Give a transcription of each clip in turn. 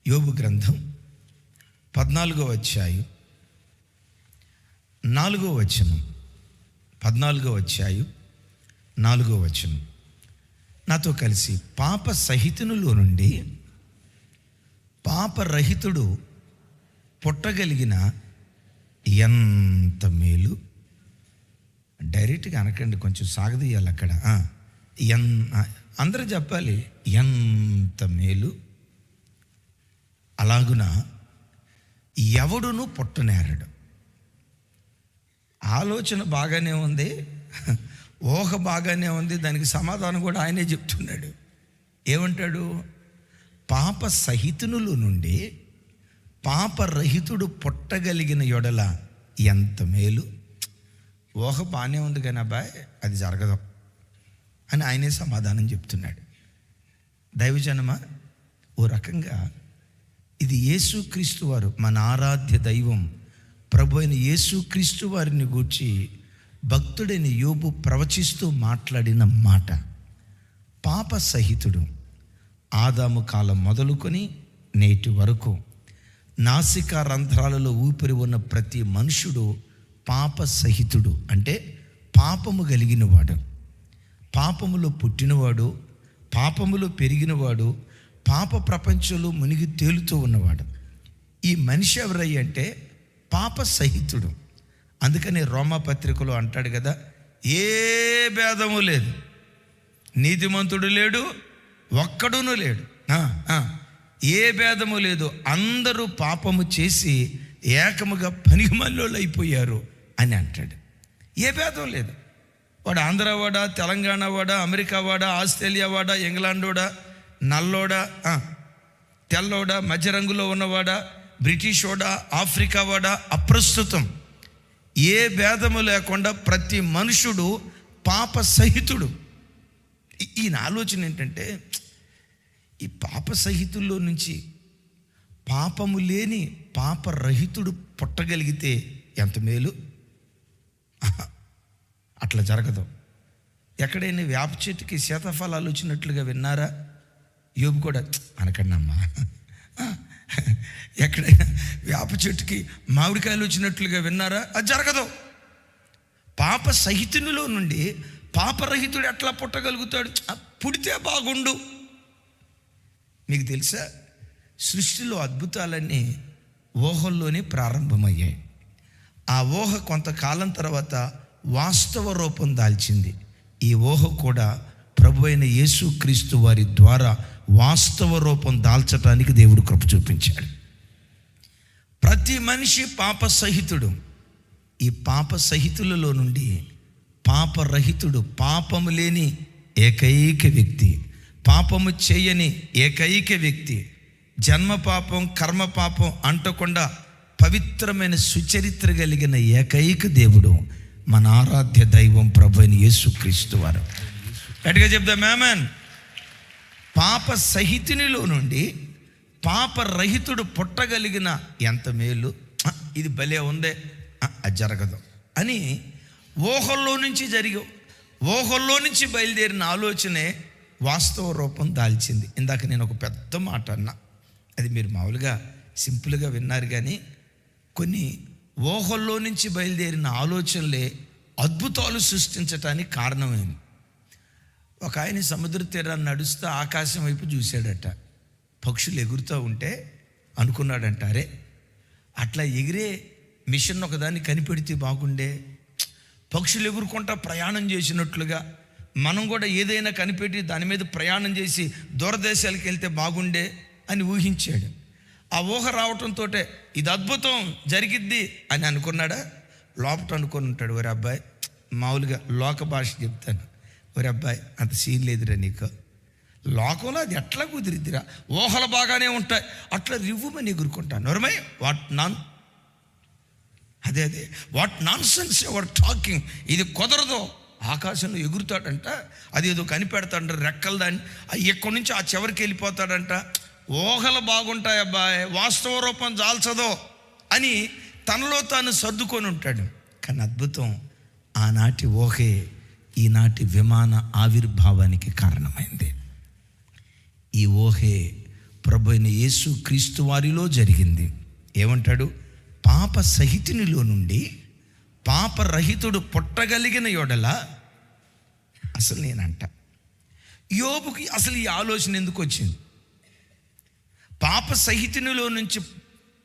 యోబు గ్రంథం 14వ అధ్యాయం 4వ వచనం. 14వ అధ్యాయం 4వ వచనం. నాతో కలిసి, పాప సహితునిలో నుండి పాపరహితుడు పుట్టగలిగిన ఎంత మేలు. డైరెక్ట్గా అనకండి, కొంచెం సాగదీయాలి అక్కడ. అందరూ చెప్పాలి, ఎంత మేలు. అలాగున ఎవడును పుట్టనేరడు. ఆలోచన బాగానే ఉంది, ఊహ బాగానే ఉంది, దానికి సమాధానం కూడా ఆయనే చెప్తున్నాడు. ఏమంటాడు? పాప సహితునుల నుండి పాపరహితుడు పుట్టగలిగిన యొడల ఎంత మేలు. ఊహ బాగానే ఉంది కానీ అబ్బాయి అది జరగదు అని ఆయనే సమాధానం చెప్తున్నాడు. దైవజనమా, ఓ రకంగా ఇది యేసుక్రీస్తు వారు, మన ఆరాధ్య దైవం ప్రభు అయిన యేసుక్రీస్తు వారిని గూర్చి భక్తుడైన యోబు ప్రవచిస్తూ మాట్లాడిన మాట. పాప సహితుడు ఆదాము కాలం మొదలుకొని నేటి వరకు నాసికా రంధ్రాలలో ఊపిరి ఉన్న ప్రతి మనుషుడు పాప సహితుడు. అంటే పాపము కలిగినవాడు, పాపములో పుట్టినవాడు, పాపములో పెరిగినవాడు, పాప ప్రపంచంలో మునిగి తేలుతూ ఉన్నవాడు. ఈ మనిషి ఎవరయ్య అంటే పాప సహితుడు. అందుకని రోమాపత్రికలో అంటాడు కదా, ఏ భేదము లేదు, నీతిమంతుడు లేడు, ఒక్కడునూ లేడు, ఏ భేదము లేదు, అందరూ పాపము చేసి ఏకముగా పనికిమాలోళ్ళు అయిపోయారు అని అంటాడు. ఏ భేదం లేదు. వాడు ఆంధ్రవాడా, తెలంగాణ వాడా, అమెరికా వాడా, ఆస్ట్రేలియా వాడా, ఇంగ్లాండ్ వాడా, నల్లోడా, తెల్లోడా, మధ్య రంగులో ఉన్నవాడా, బ్రిటిష్ వాడా, ఆఫ్రికా వాడా, అప్రస్తుతం ఏ భేదము లేకుండా ప్రతి మనుషుడు పాప సహితుడు. ఈయన ఆలోచన ఏంటంటే, ఈ పాప సహితుల్లో నుంచి పాపము లేని పాపరహితుడు పుట్టగలిగితే ఎంత మేలు. అట్లా జరగదు. ఎక్కడైనా వేప చెట్టుకి శీతాఫలాలు వచ్చినట్లుగా విన్నారా? యోబు కూడా అనకండి అమ్మా. ఎక్కడైనా వేప చెట్టుకి మామిడికాయలు వచ్చినట్లుగా విన్నారా? అది జరగదు. పాప సహితునిలో నుండి పాపరహితుడు ఎట్లా పుట్టగలుగుతాడు? పుడితే బాగుండు. మీకు తెలుసా, సృష్టిలో అద్భుతాలన్నీ ఊహల్లోనే ప్రారంభమయ్యాయి. ఆ ఊహ కొంతకాలం తర్వాత వాస్తవ రూపం దాల్చింది. ఈ ఊహ కూడా ప్రభు అయిన యేసుక్రీస్తు వారి ద్వారా వాస్తవ రూపం దాల్చడానికి దేవుడు కృప చూపించాడు. ప్రతి మనిషి పాప సహితుడు. ఈ పాప సహితులలో నుండి పాపరహితుడు, పాపము లేని ఏకైక వ్యక్తి, పాపము చేయని ఏకైక వ్యక్తి, జన్మ పాపం కర్మ పాపం అంటకుండా పవిత్రమైన సుచరిత్ర కలిగిన ఏకైక దేవుడు మన ఆరాధ్య దైవం ప్రభు అయిన యేసుక్రీస్తు వారు. గట్టిగా చెప్దాం ఆమేన్. పాప సహితునిలో నుండి పాపరహితుడు పుట్టగలిగిన ఎంత మేలు. ఇది భలే ఉందే, అది జరగదు అని ఊహల్లో నుంచి బయలుదేరిన ఆలోచనే వాస్తవ రూపం దాల్చింది. ఇందాక నేను ఒక పెద్ద మాట అన్నా, అది మీరు మామూలుగా సింపుల్గా విన్నారు, కానీ కొన్ని ఊహల్లో నుంచి బయలుదేరిన ఆలోచనలే అద్భుతాలు సృష్టించటానికి కారణమైంది. ఒక ఆయన సముద్ర తీరాన్ని నడుస్తూ ఆకాశం వైపు చూశాడట. పక్షులు ఎగురుతూ ఉంటే అనుకున్నాడంట, అరే అట్లా ఎగిరే మిషన్ ఒకదాన్ని కనిపెడితే బాగుండే, పక్షులు ఎగురుకుంటా ప్రయాణం చేసినట్లుగా మనం కూడా ఏదైనా కనిపెట్టి దాని మీద ప్రయాణం చేసి దూరదేశాలకు వెళ్తే బాగుండే అని ఊహించాడు. ఆ ఊహ రావటంతో ఇది అద్భుతం జరిగిద్ది అని అనుకున్నాడా? లోపట అనుకొని ఉంటాడు, ఒరే అబ్బాయి, మామూలుగా లోక భాష చెప్తాను, ఒరే అబ్బాయి అంత సీన్ లేదురా నీకు, లోకంలో అది ఎట్లా కుదిరిద్దిరా, ఊహలు బాగానే ఉంటాయి, అట్లా రివ్వుమని ఎగురుకుంటాను. నోర్మై, అదే what non sense your talking, ఇది కుదరదు. ఆకాశంలో ఎగురుతాడంట, అది ఏదో కనిపెడతాడంట, రెక్కలు దాన్ని ఎక్కడి నుంచి ఆ చివరికి వెళ్ళిపోతాడంట. ఊహలు బాగుంటాయి అబ్బాయి, వాస్తవ రూపం జాల్చదో అని తనలో తాను సర్దుకొని ఉంటాడు. కానీ అద్భుతం, ఆనాటి ఊహే ఈనాటి విమాన ఆవిర్భావానికి కారణమైంది. ఈ ఊహే ప్రభువైన యేసు క్రీస్తు వారిలో జరిగింది. ఏమంటాడు? పాప సహితునిలో నుండి పాపరహితుడు పుట్టగలిగిన యెడల. అసలు నేనంట యోబుకి అసలు ఈ ఆలోచన ఎందుకు వచ్చింది? పాప సహితునిలో నుంచి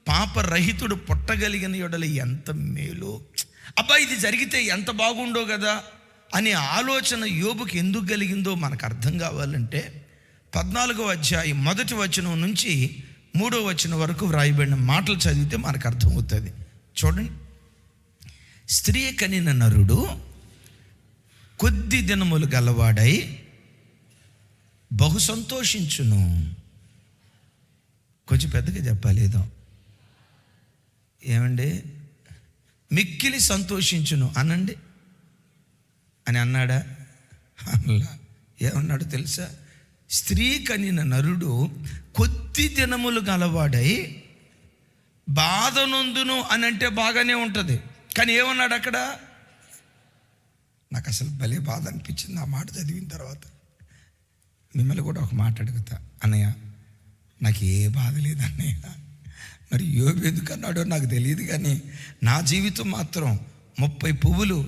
పాపరహితుడు పుట్టగలిగిన యెడల ఎంత మేలు, అబ్బా ఇది జరిగితే ఎంత బాగుండో కదా అనే ఆలోచన యోబుకి ఎందుకు కలిగిందో మనకు అర్థం కావాలంటే 14వ అధ్యాయం 1వ వచనం నుంచి 3వ వచనం వరకు వ్రాయబడిన మాటలు చదివితే మనకు అర్థమవుతుంది. చూడండి. స్త్రీ కనిన నరుడు కొద్ది దినములు గలవాడై బహు సంతోషించును. కొంచెం పెద్దగా చెప్పాలేదో. ఏమండి? మిక్కిలి సంతోషించును అనండి అని అన్నాడా? అలా. ఏమన్నాడు తెలుసా? స్త్రీ కనిన నరుడు కొద్ది దినములు గలవాడై బాధ నొందును అని అంటే బాగానే ఉంటుంది. కానీ ఏమన్నాడు అక్కడ? నాకు అసలు భలే బాధ అనిపించింది ఆ మాట చదివిన తర్వాత. మిమ్మల్ని కూడా ఒక మాట అడుగుతా. అన్నయ్య, నాకు ఏ బాధ లేదన్నయ్య. మరి యోబు ఎందుకు అన్నాడో నాకు తెలియదు, కానీ నా జీవితం మాత్రం 30 పువ్వులు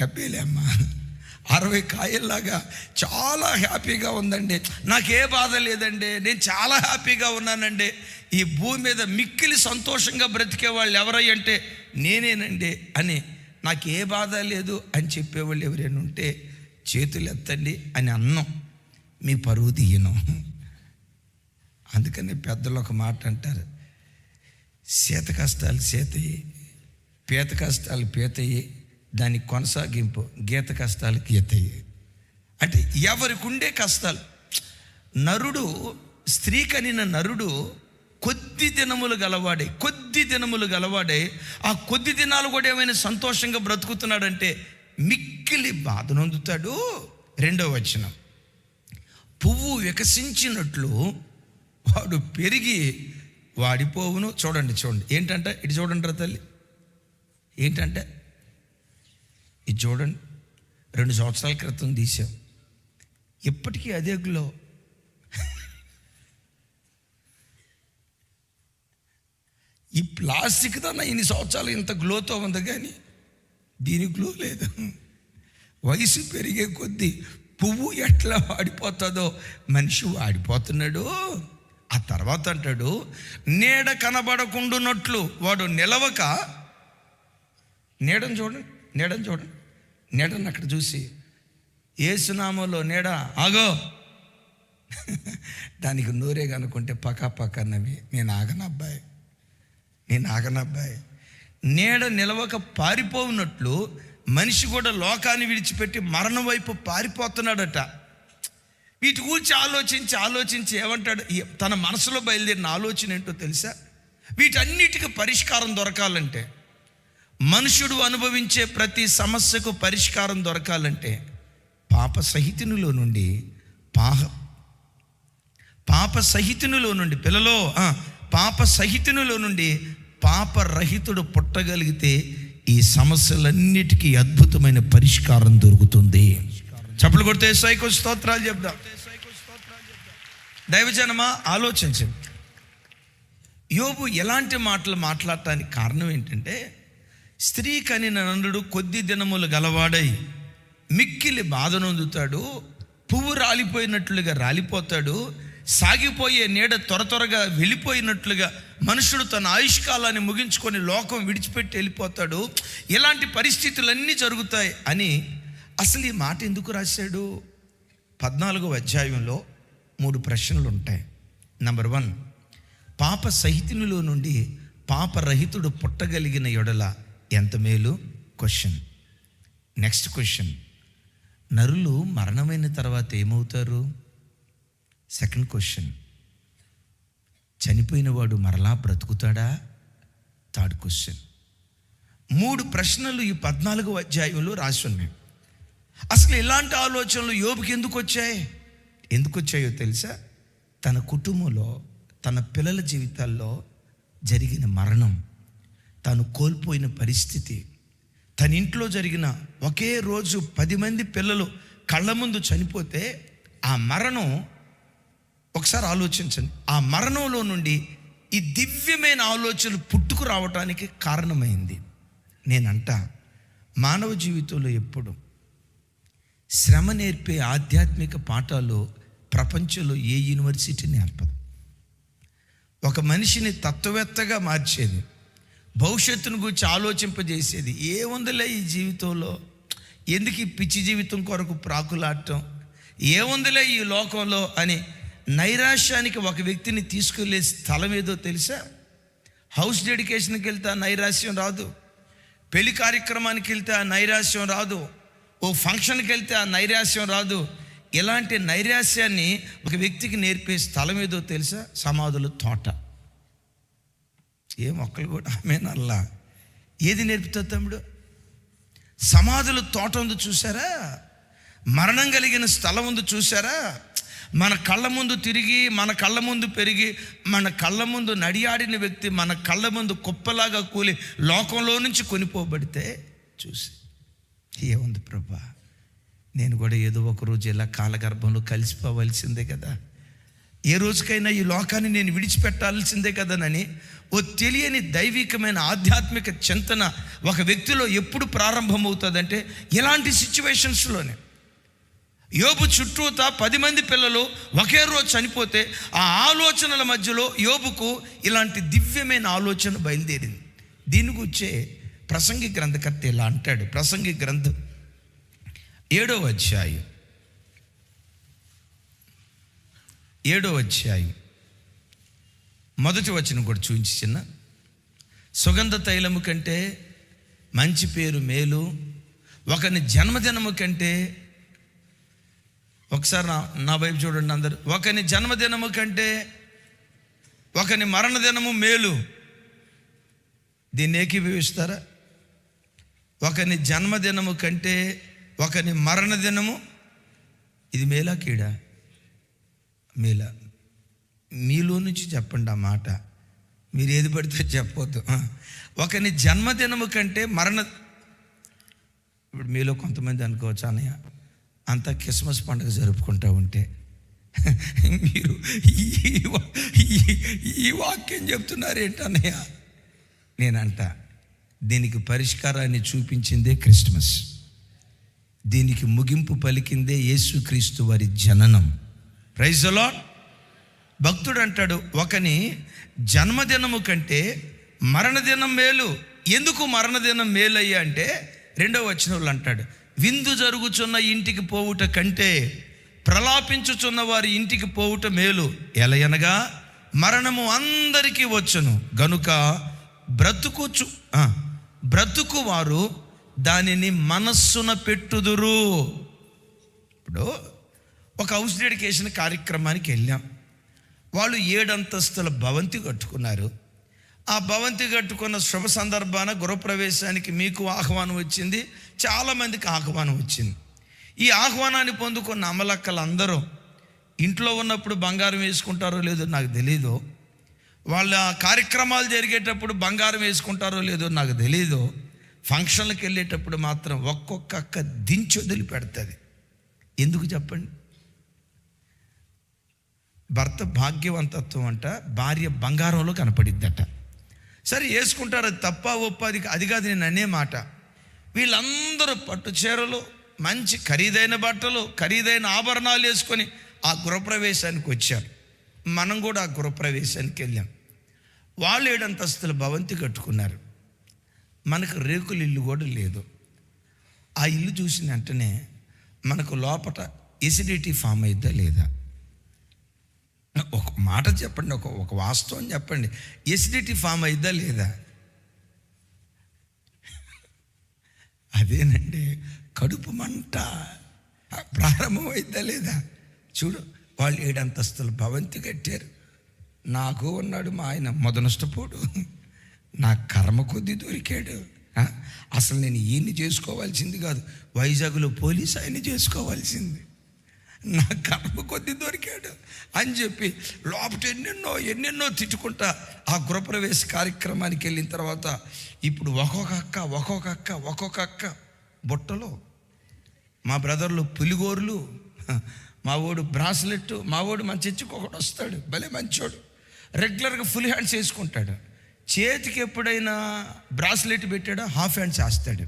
70 అమ్మా 60 కాయల్లాగా చాలా హ్యాపీగా ఉందండి. నాకే బాధ లేదండి, నేను చాలా హ్యాపీగా ఉన్నానండి. ఈ భూమి మీద మిక్కిలి సంతోషంగా బ్రతికే వాళ్ళు ఎవరై అంటే నేనేనండి అని, నాకు ఏ బాధ లేదు అని చెప్పేవాళ్ళు ఎవరైనా ఉంటే చేతులు ఎత్తండి అని అన్నం. మీ పరువు తీయను. అందుకని పెద్దలు ఒక మాట అంటారు, శీత కష్టాలు శీతయ్యి, పీత కష్టాలు పీతయ్యి, దానికి కొనసాగింపు గీత కష్టాలు గీతయ్యి. అంటే ఎవరికి ఉండే కష్టాలు. నరుడు, స్త్రీ కనిన నరుడు కొద్ది దినములు గలవాడే ఆ కొద్ది దినాలు కూడా ఏమైనా సంతోషంగా బ్రతుకుతున్నాడంటే మిక్కిలి బాధ నొందుతాడు. 2వ వచనం, పువ్వు వికసించినట్లు వాడు పెరిగి వాడిపోవును. చూడండి. ఏంటంటే ఇటు చూడండి రా తల్లి, ఏంటంటే ఇది చూడండి. 2 సంవత్సరాల క్రితం తీసాం, ఇప్పటికీ అదే గ్లో. ఈ ప్లాస్టిక్ తన ఇన్ని సంవత్సరాలు ఇంత గ్లోతో ఉంది, కానీ దీనికి గ్లో లేదు. వయసు పెరిగే కొద్దీ పువ్వు ఎట్లా వాడిపోతుందో మనిషి వాడిపోతున్నాడు. ఆ తర్వాత అంటాడు, నీడ కనబడకుండునట్లు వాడు నిలవక. నీడని చూడండి. నీడని అక్కడ చూసి యేసునామంలో నీడ ఆగో. దానికి నోరే కనుకుంటే పక్కనవి నేను ఆగనబ్బాయి. నీడ నిలవక పారిపోవునట్లు మనిషి కూడా లోకాన్ని విడిచిపెట్టి మరణం వైపు పారిపోతున్నాడట. వీటి గురించి ఆలోచించి ఏమంటాడు? తన మనసులో బయలుదేరిన ఆలోచన ఏంటో తెలుసా? వీటన్నిటికీ పరిష్కారం దొరకాలంటే, మనుషుడు అనుభవించే ప్రతి సమస్యకు పరిష్కారం దొరకాలంటే పాప సహితునిలో నుండి పాపరహితుడు పుట్టగలిగితే ఈ సమస్యలన్నిటికీ అద్భుతమైన పరిష్కారం దొరుకుతుంది. చప్పలు కొడితే యేసయ్యకు స్తోత్రాలు చెప్దాం. దైవజనమా, ఆలోచించండి. యోబు ఎలాంటి మాటలు మాట్లాడటానికి కారణం ఏంటంటే, స్త్రీ కనిన నరుడు కొద్ది దినములు గలవాడై మిక్కిలి బాధ నొందుతాడు, పువ్వు రాలిపోయినట్లుగా రాలిపోతాడు, సాగిపోయే నీడ త్వరగా వెళ్ళిపోయినట్లుగా మనుషుడు తన ఆయుష్కాలాన్ని ముగించుకొని లోకం విడిచిపెట్టి వెళ్ళిపోతాడు. ఇలాంటి పరిస్థితులన్నీ జరుగుతాయి అని అసలు ఈ మాట ఎందుకు రాశాడు? 14వ అధ్యాయంలో 3 ప్రశ్నలు ఉంటాయి. నంబర్ 1, పాప సహితునిలో నుండి పాపరహితుడు పుట్టగలిగిన యెడల ఎంత మేలు? క్వశ్చన్. నెక్స్ట్ క్వశ్చన్, నరులు మరణమైన తర్వాత ఏమవుతారు? సెకండ్ క్వశ్చన్, చనిపోయిన వాడు మరలా బ్రతుకుతాడా? Third question. 3 ప్రశ్నలు ఈ 14వ అధ్యాయంలో రాసి ఉన్నాయి. అసలు ఇలాంటి ఆలోచనలు యోబుకి ఎందుకు వచ్చాయో తెలుసా? తన కుటుంబంలో, తన పిల్లల జీవితాల్లో జరిగిన మరణం, తాను కోల్పోయిన పరిస్థితి, తన ఇంట్లో జరిగిన ఒకే రోజు 10 మంది పిల్లలు కళ్ళ ముందు చనిపోతే ఆ మరణం ఒకసారి ఆలోచించండి. ఆ మరణంలో నుండి ఈ దివ్యమైన ఆలోచనలు పుట్టుకు రావటానికి కారణమైంది. నేనంట మానవ జీవితంలో ఎప్పుడు శ్రమ నేర్పే ఆధ్యాత్మిక పాఠాలు ప్రపంచంలో ఏ యూనివర్సిటీ నేర్పదు. ఒక మనిషిని తత్వవేత్తగా మార్చేది, భవిష్యత్తును గురించి ఆలోచింపజేసేది ఏముందిలే ఈ జీవితంలో, ఎందుకు ఈ పిచ్చి జీవితం కొరకు ప్రాకులాడటం, ఏముందిలే ఈ లోకంలో అని నైరాశ్యానికి ఒక వ్యక్తిని తీసుకెళ్లే స్థలం ఏదో తెలుసా? హౌస్ డెడికేషన్కి వెళ్తే ఆ నైరాశ్యం రాదు, పెళ్లి కార్యక్రమానికి వెళ్తే ఆ నైరాశ్యం రాదు, ఓ ఫంక్షన్కి వెళ్తే ఆ నైరాశ్యం రాదు. ఇలాంటి నైరాశ్యాన్ని ఒక వ్యక్తికి నేర్పే స్థలం ఏదో తెలుసా? సమాధుల తోట. ఏ మొక్కలు కూడా ఆమెనల్లా ఏది నేర్పుతుంది తమ్ముడు? సమాధుల తోట ఉంది చూసారా? మరణం కలిగిన స్థలం ఉంది చూసారా? మన కళ్ళ ముందు తిరిగి, మన కళ్ళ ముందు పెరిగి, మన కళ్ళ ముందు నడియాడిన వ్యక్తి మన కళ్ళ ముందు కుప్పలాగా కూలి లోకంలో నుంచి కొనిపోబడితే చూసి ఏముంది ప్రభా, నేను కూడా ఏదో ఒక రోజు ఇలా కాలగర్భంలో కలిసిపోవలసిందే కదా, ఏ రోజుకైనా ఈ లోకాన్ని నేను విడిచిపెట్టాల్సిందే కదనని ఓ తెలియని దైవికమైన ఆధ్యాత్మిక చింతన ఒక వ్యక్తిలో ఎప్పుడు ప్రారంభమవుతుందంటే ఇలాంటి సిచ్యువేషన్స్లోనే. యోబు చుట్టూతా 10 మంది పిల్లలు ఒకే రోజు చనిపోతే ఆ ఆలోచనల మధ్యలో యోబుకు ఇలాంటి దివ్యమైన ఆలోచన బయలుదేరింది. దీని గురించే ప్రసంగి గ్రంథకర్త ఇలా అంటాడు. ప్రసంగి గ్రంథం 7వ అధ్యాయం 1వ వచనం కూడా చూపించి చిన్న. సుగంధ తైలము కంటే మంచి పేరు మేలు, ఒకని జన్మదినము కంటే, ఒకసారి నా వైపు చూడండి అందరు, ఒకని జన్మదినము కంటే ఒకని మరణదినము మేలు. దీన్ని ఏకీభవిస్తారా? ఒకని జన్మదినము కంటే ఒకని మరణదినము ఇది మేలా కీడా? మేలా. మీలో నుంచి చెప్పండి ఆ మాట, మీరు ఏది పడితే చెప్పొద్దు. ఒకని జన్మదినము కంటే ఇప్పుడు మీలో కొంతమంది అనుకోవచ్చు, అన్నయ్య అంతా క్రిస్మస్ పండుగ జరుపుకుంటూ ఉంటే మీరు ఈ వాక్యం చెప్తున్నారు ఏంటన్నయ్య? నేనంట దీనికి పరిష్కారాన్ని చూపించిందే క్రిస్మస్, దీనికి ముగింపు పలికిందే యేసుక్రీస్తు వారి జననం. Praise the lord. భక్తుడు అంటాడు, ఒకని జన్మదినము కంటే మరణదినం మేలు. ఎందుకు మరణదినం మేలయ్యా అంటే 2వ వచనంలో అంటాడు, విందు జరుగుచున్న ఇంటికి పోవుట కంటే ప్రలాపించుచున్న వారి ఇంటికి పోవుట మేలు. ఎలయనగా మరణము అందరికీ వచ్చును గనుక బ్రతుకు వారు దానిని మనస్సున పెట్టుదురు. ఇప్పుడు ఒక హౌస్ డెడికేషన్ కార్యక్రమానికి వెళ్ళాం. వాళ్ళు 7 అంతస్తుల భవంతి కట్టుకున్నారు. ఆ భవంతి కట్టుకున్న శుభ సందర్భాన గృహప్రవేశానికి మీకు ఆహ్వానం వచ్చింది, చాలామందికి ఆహ్వానం వచ్చింది. ఈ ఆహ్వానాన్ని పొందుకున్న అమలక్కలు అందరూ ఇంట్లో ఉన్నప్పుడు బంగారం వేసుకుంటారో లేదో నాకు తెలీదు, వాళ్ళ కార్యక్రమాలు జరిగేటప్పుడు బంగారం వేసుకుంటారో లేదో నాకు తెలీదు, ఫంక్షన్లకు వెళ్ళేటప్పుడు మాత్రం ఒక్కొక్క అక్క దించి వదిలి పెడుతుంది. ఎందుకు చెప్పండి? భర్త భాగ్యవంతత్వం అంట, భార్య బంగారంలో కనపడిద్దట. సరే వేసుకుంటారు, అది తప్ప ఒప్ప అది కాదు నేను అనే మాట. వీళ్ళందరూ పట్టు చీరలు, మంచి ఖరీదైన బట్టలు, ఖరీదైన ఆభరణాలు వేసుకొని ఆ గృహప్రవేశానికి వచ్చారు. మనం కూడా ఆ గృహప్రవేశానికి వెళ్ళాం. వాళ్ళు 7 అంతస్తుల భవంతి కట్టుకున్నారు. మనకు రేకుల ఇల్లు కూడా లేదు. ఆ ఇల్లు చూసిన వెంటనే మనకు లోపల ఎసిడిటీ ఫామ్ అయిద్దా లేదా? ఒక మాట చెప్పండి, ఒక వాస్తవం చెప్పండి, ఎసిడిటీ ఫామ్ అయిద్దా లేదా? అదేనండి, కడుపు మంట ప్రారంభం అయిద్దా లేదా? చూడు, వాళ్ళు 7 అంతస్తుల భవంతి కట్టారు. నాకు ఉన్నాడు మా ఆయన మొదనష్టపోడు, నా కర్మ కొద్దీ దొరికాడు. అసలు నేను ఈయన్ని చేసుకోవాల్సింది కాదు, వైజాగ్లో పోలీస్ ఆయన్ని చేసుకోవాల్సింది, నా కర్మ కొద్దీ దొరికాడు అని చెప్పి లోపల ఎన్నెన్నో తిట్టుకుంటా ఆ గృహప్రవేశ కార్యక్రమానికి వెళ్ళిన తర్వాత ఇప్పుడు ఒక్కొక్క అక్క బుట్టలో, మా బ్రదర్లు పులిగోర్లు, మా వాడు బ్రాస్లెట్, మా వాడు మన చర్చికి ఒకడు వస్తాడు, భలే మంచోడు, రెగ్యులర్గా ఫుల్ హ్యాండ్స్ వేసుకుంటాడు. చేతికి ఎప్పుడైనా బ్రాస్లెట్ పెట్టాడో హాఫ్ హ్యాండ్స్ వేస్తాడు.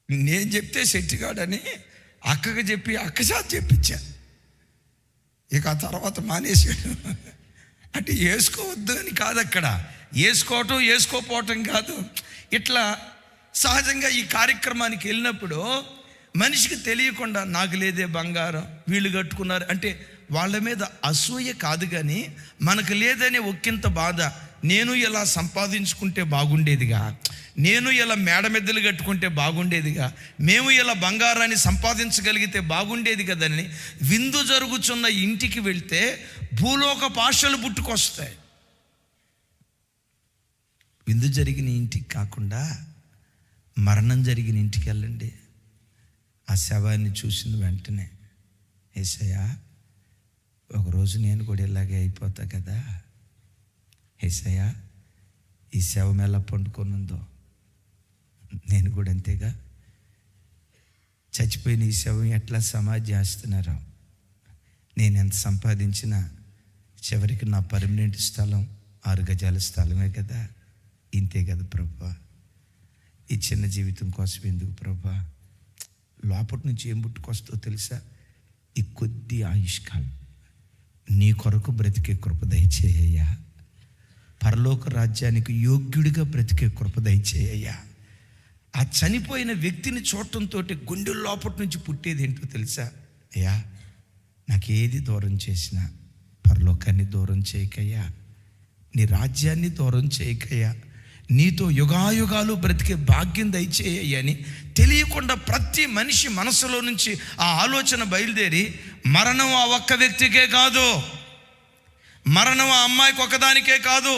నేను చెప్తే సెట్టిగాడని అక్కకి చెప్పి అక్క చేత చెప్పించా. ఇక ఆ తర్వాత మానేసాడు. అంటే వేసుకోవద్దు అని కాదు, అక్కడ వేసుకోవటం వేసుకోపోవటం కాదు. ఇట్లా సహజంగా ఈ కార్యక్రమానికి వెళ్ళినప్పుడు మనిషికి తెలియకుండా నాకు లేదే బంగారం, వీళ్ళు కట్టుకున్నారు అంటే వాళ్ళ మీద అసూయ కాదు, కానీ మనకు లేదనే ఒక్కింత బాధ. నేను ఇలా సంపాదించుకుంటే బాగుండేదిగా, నేను ఇలా మేడమెద్దలు కట్టుకుంటే బాగుండేదిగా, మేము ఇలా బంగారాన్ని సంపాదించగలిగితే బాగుండేది కదని విందు జరుగుతున్న ఇంటికి వెళ్తే భూలోక పాశలు పుట్టుకొస్తాయి. విందు జరిగిన ఇంటికి కాకుండా మరణం జరిగిన ఇంటికి వెళ్ళండి. ఆ శవాన్ని చూసిన వెంటనే, యేసయ్యా ఒకరోజు నేను కూడా ఇలాగే అయిపోతా కదా, యేసయ్యా ఈ శవం ఎలా పండుకొని ఉందో నేను కూడా అంతేగా, చచ్చిపోయిన ఈ శవం ఎట్లా సమాధి చేస్తున్నారో, నేను ఎంత సంపాదించినా చివరికి నా పర్మనెంట్ స్థలం 6 గజాల స్థలమే కదా, ఇంతే కదా ప్రభా, ఈ చిన్న జీవితం కోసం ఎందుకు ప్రభా, లోపటి నుంచి ఏం పుట్టుకొస్తో తెలుసా, ఈ కొద్ది ఆయుష్కాలం నీ కొరకు బ్రతికే కృప దయచేయ్యా, పరలోక రాజ్యానికి యోగ్యుడిగా బ్రతికే కృప దయచేయ్యా. ఆ చనిపోయిన వ్యక్తిని చూడటంతో గుండెల లోపటి నుంచి పుట్టేది ఏంటో తెలుసా, అయ్యా నాకేది దూరం చేసినా పరలోకాన్ని దూరం చేయకయ్యా, నీ రాజ్యాన్ని దూరం చేయకయ్యా, నీతో యుగాయుగాలు బ్రతికే భాగ్యం దయచేయ్యా అని తెలియకుండా ప్రతి మనిషి మనసులో నుంచి ఆ ఆలోచన బయలుదేరి, మరణం ఆ ఒక్క వ్యక్తికే కాదు, మరణం ఆ అమ్మాయికి ఒకదానికే కాదు,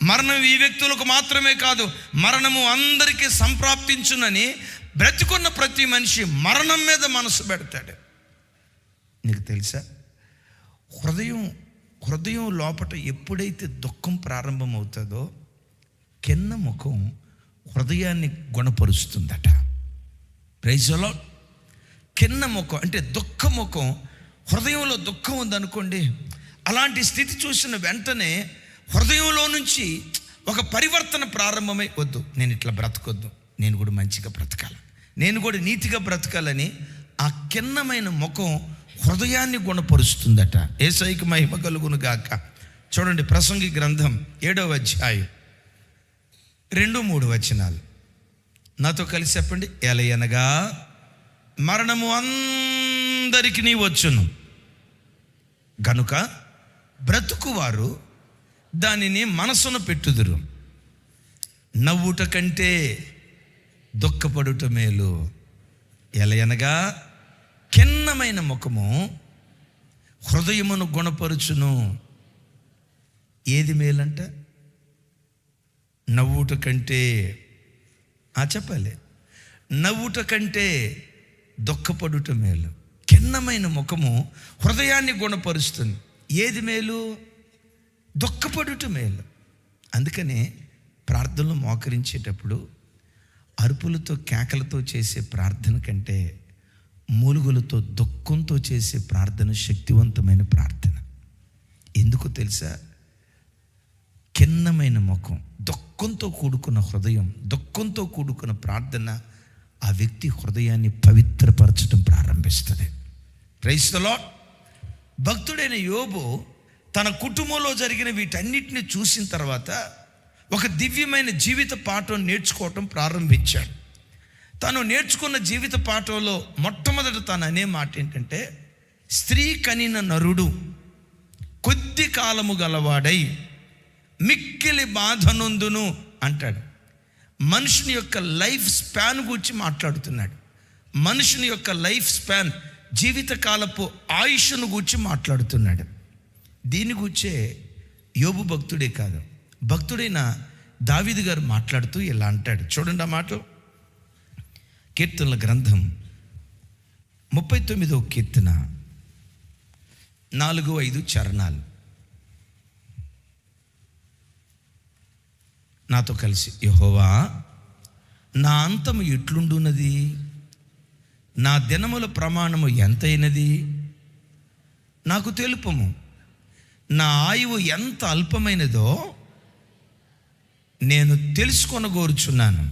మరణం ఈ వ్యక్తులకు మాత్రమే కాదు, మరణము అందరికీ సంప్రాప్తించునని బ్రతికున్న ప్రతి మనిషి మరణం మీద మనసు పెడతాడు. నీకు తెలుసా, హృదయం లోపట ఎప్పుడైతే దుఃఖం ప్రారంభమవుతుందో కింద ముఖం హృదయాన్ని గుణపరుస్తుందట. Praise the lord. కింద ముఖం అంటే దుఃఖ ముఖం, హృదయంలో దుఃఖం ఉందనుకోండి, అలాంటి స్థితి చూసిన వెంటనే హృదయంలో నుంచి ఒక పరివర్తన ప్రారంభమై, వద్దు నేను ఇట్లా బ్రతకొద్దు, నేను కూడా మంచిగా బ్రతకాలి, నేను కూడా నీతిగా బ్రతకాలని ఆ కిన్నమైన ముఖం హృదయాన్ని గుణపరుస్తుందట. యేసయ్యకి మహిమ కలుగును గాక. చూడండి ప్రసంగి గ్రంథం 7వ అధ్యాయం 2-3 వచనాలు నాతో కలిసి చెప్పండి. ఎలయనగా మరణము అందరికీ వచ్చును గనుక బ్రతుకువారు దానిని మనసున పెట్టుదురు, నవ్వుట కంటే దుఃఖపడుట మేలు. ఎలయనగా కిన్నమైన ముఖము హృదయమును గుణపరుచును. ఏది మేలంట? నవ్వుట కంటే, చెప్పాలి, నవ్వుట కంటే దుఃఖపడుట మేలు. కిన్నమైన ముఖము హృదయాన్ని గుణపరుస్తుంది. ఏది మేలు? దుఃఖపడుట మేలు. అందుకనే ప్రార్థనలు మోకరించేటప్పుడు అరుపులతో కేకలతో చేసే ప్రార్థన కంటే మూలుగులతో దుఃఖంతో చేసే ప్రార్థన శక్తివంతమైన ప్రార్థన. ఎందుకు తెలుసా? కిన్నమైన ముఖం, దుఃఖంతో కూడుకున్న హృదయం, దుఃఖంతో కూడుకున్న ప్రార్థన ఆ వ్యక్తి హృదయాన్ని పవిత్రపరచడం ప్రారంభిస్తుంది. Praise the lord. భక్తుడైన యోబు తన కుటుంబంలో జరిగిన వీటన్నిటిని చూసిన తర్వాత ఒక దివ్యమైన జీవిత పాఠం నేర్చుకోవటం ప్రారంభించాడు. తను నేర్చుకున్న జీవిత పాఠంలో మొట్టమొదట తను అనే మాట ఏంటంటే, స్త్రీ కనిన నరుడు కొద్ది కాలము గలవాడై మిక్కిలి బాధనొందును అంటాడు. మనుషుని యొక్క లైఫ్ స్పాన్ గురించి మాట్లాడుతున్నాడు. మనుషుని యొక్క లైఫ్ స్పాన్, జీవితకాలపు ఆయుష్ను గురించి మాట్లాడుతున్నాడు. దీని గురించే యోబు భక్తుడే కాదు, భక్తుడైన దావీదు గారు మాట్లాడుతూ ఇలా అంటాడు. చూడండి ఆ మాటలు. కీర్తనల గ్రంథం 39వ కీర్తన 4-5 చరణాలు నాతో కలిసి. యెహోవా నా అంతము ఎట్లుండున్నది, నా దినముల ప్రమాణము ఎంతైనది నాకు తెలుపుము. నా ఆయువు ఎంత అల్పమైనదో నేను తెలుసుకొనగోరుచున్నాను.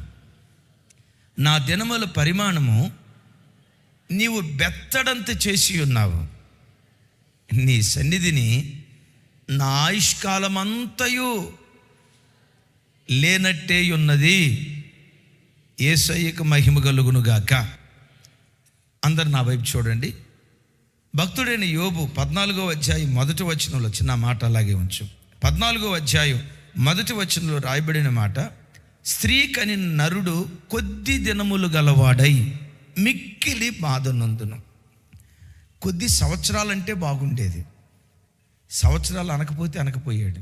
నా దినముల పరిమాణము నీవు బెత్తడంత చేసి ఉన్నావు. నీ సన్నిధిని నా ఆయుష్కాలమంతయు లేనట్టే ఉన్నది. యేసయ్యకు మహిమ కలుగునుగాక. అందరు నా వైపు చూడండి. భక్తుడైన యోబు 14వ అధ్యాయం 1వ వచనంలో, చిన్న మాట అలాగే ఉంచు, 14వ అధ్యాయం 1వ వచనంలో రాయబడిన మాట, స్త్రీ కని నరుడు కొద్ది దినములు గలవాడై మిక్కిలి బాధనందును. కొద్ది సంవత్సరాలంటే బాగుండేది, సంవత్సరాలు అనకపోతే అనకపోయాడు.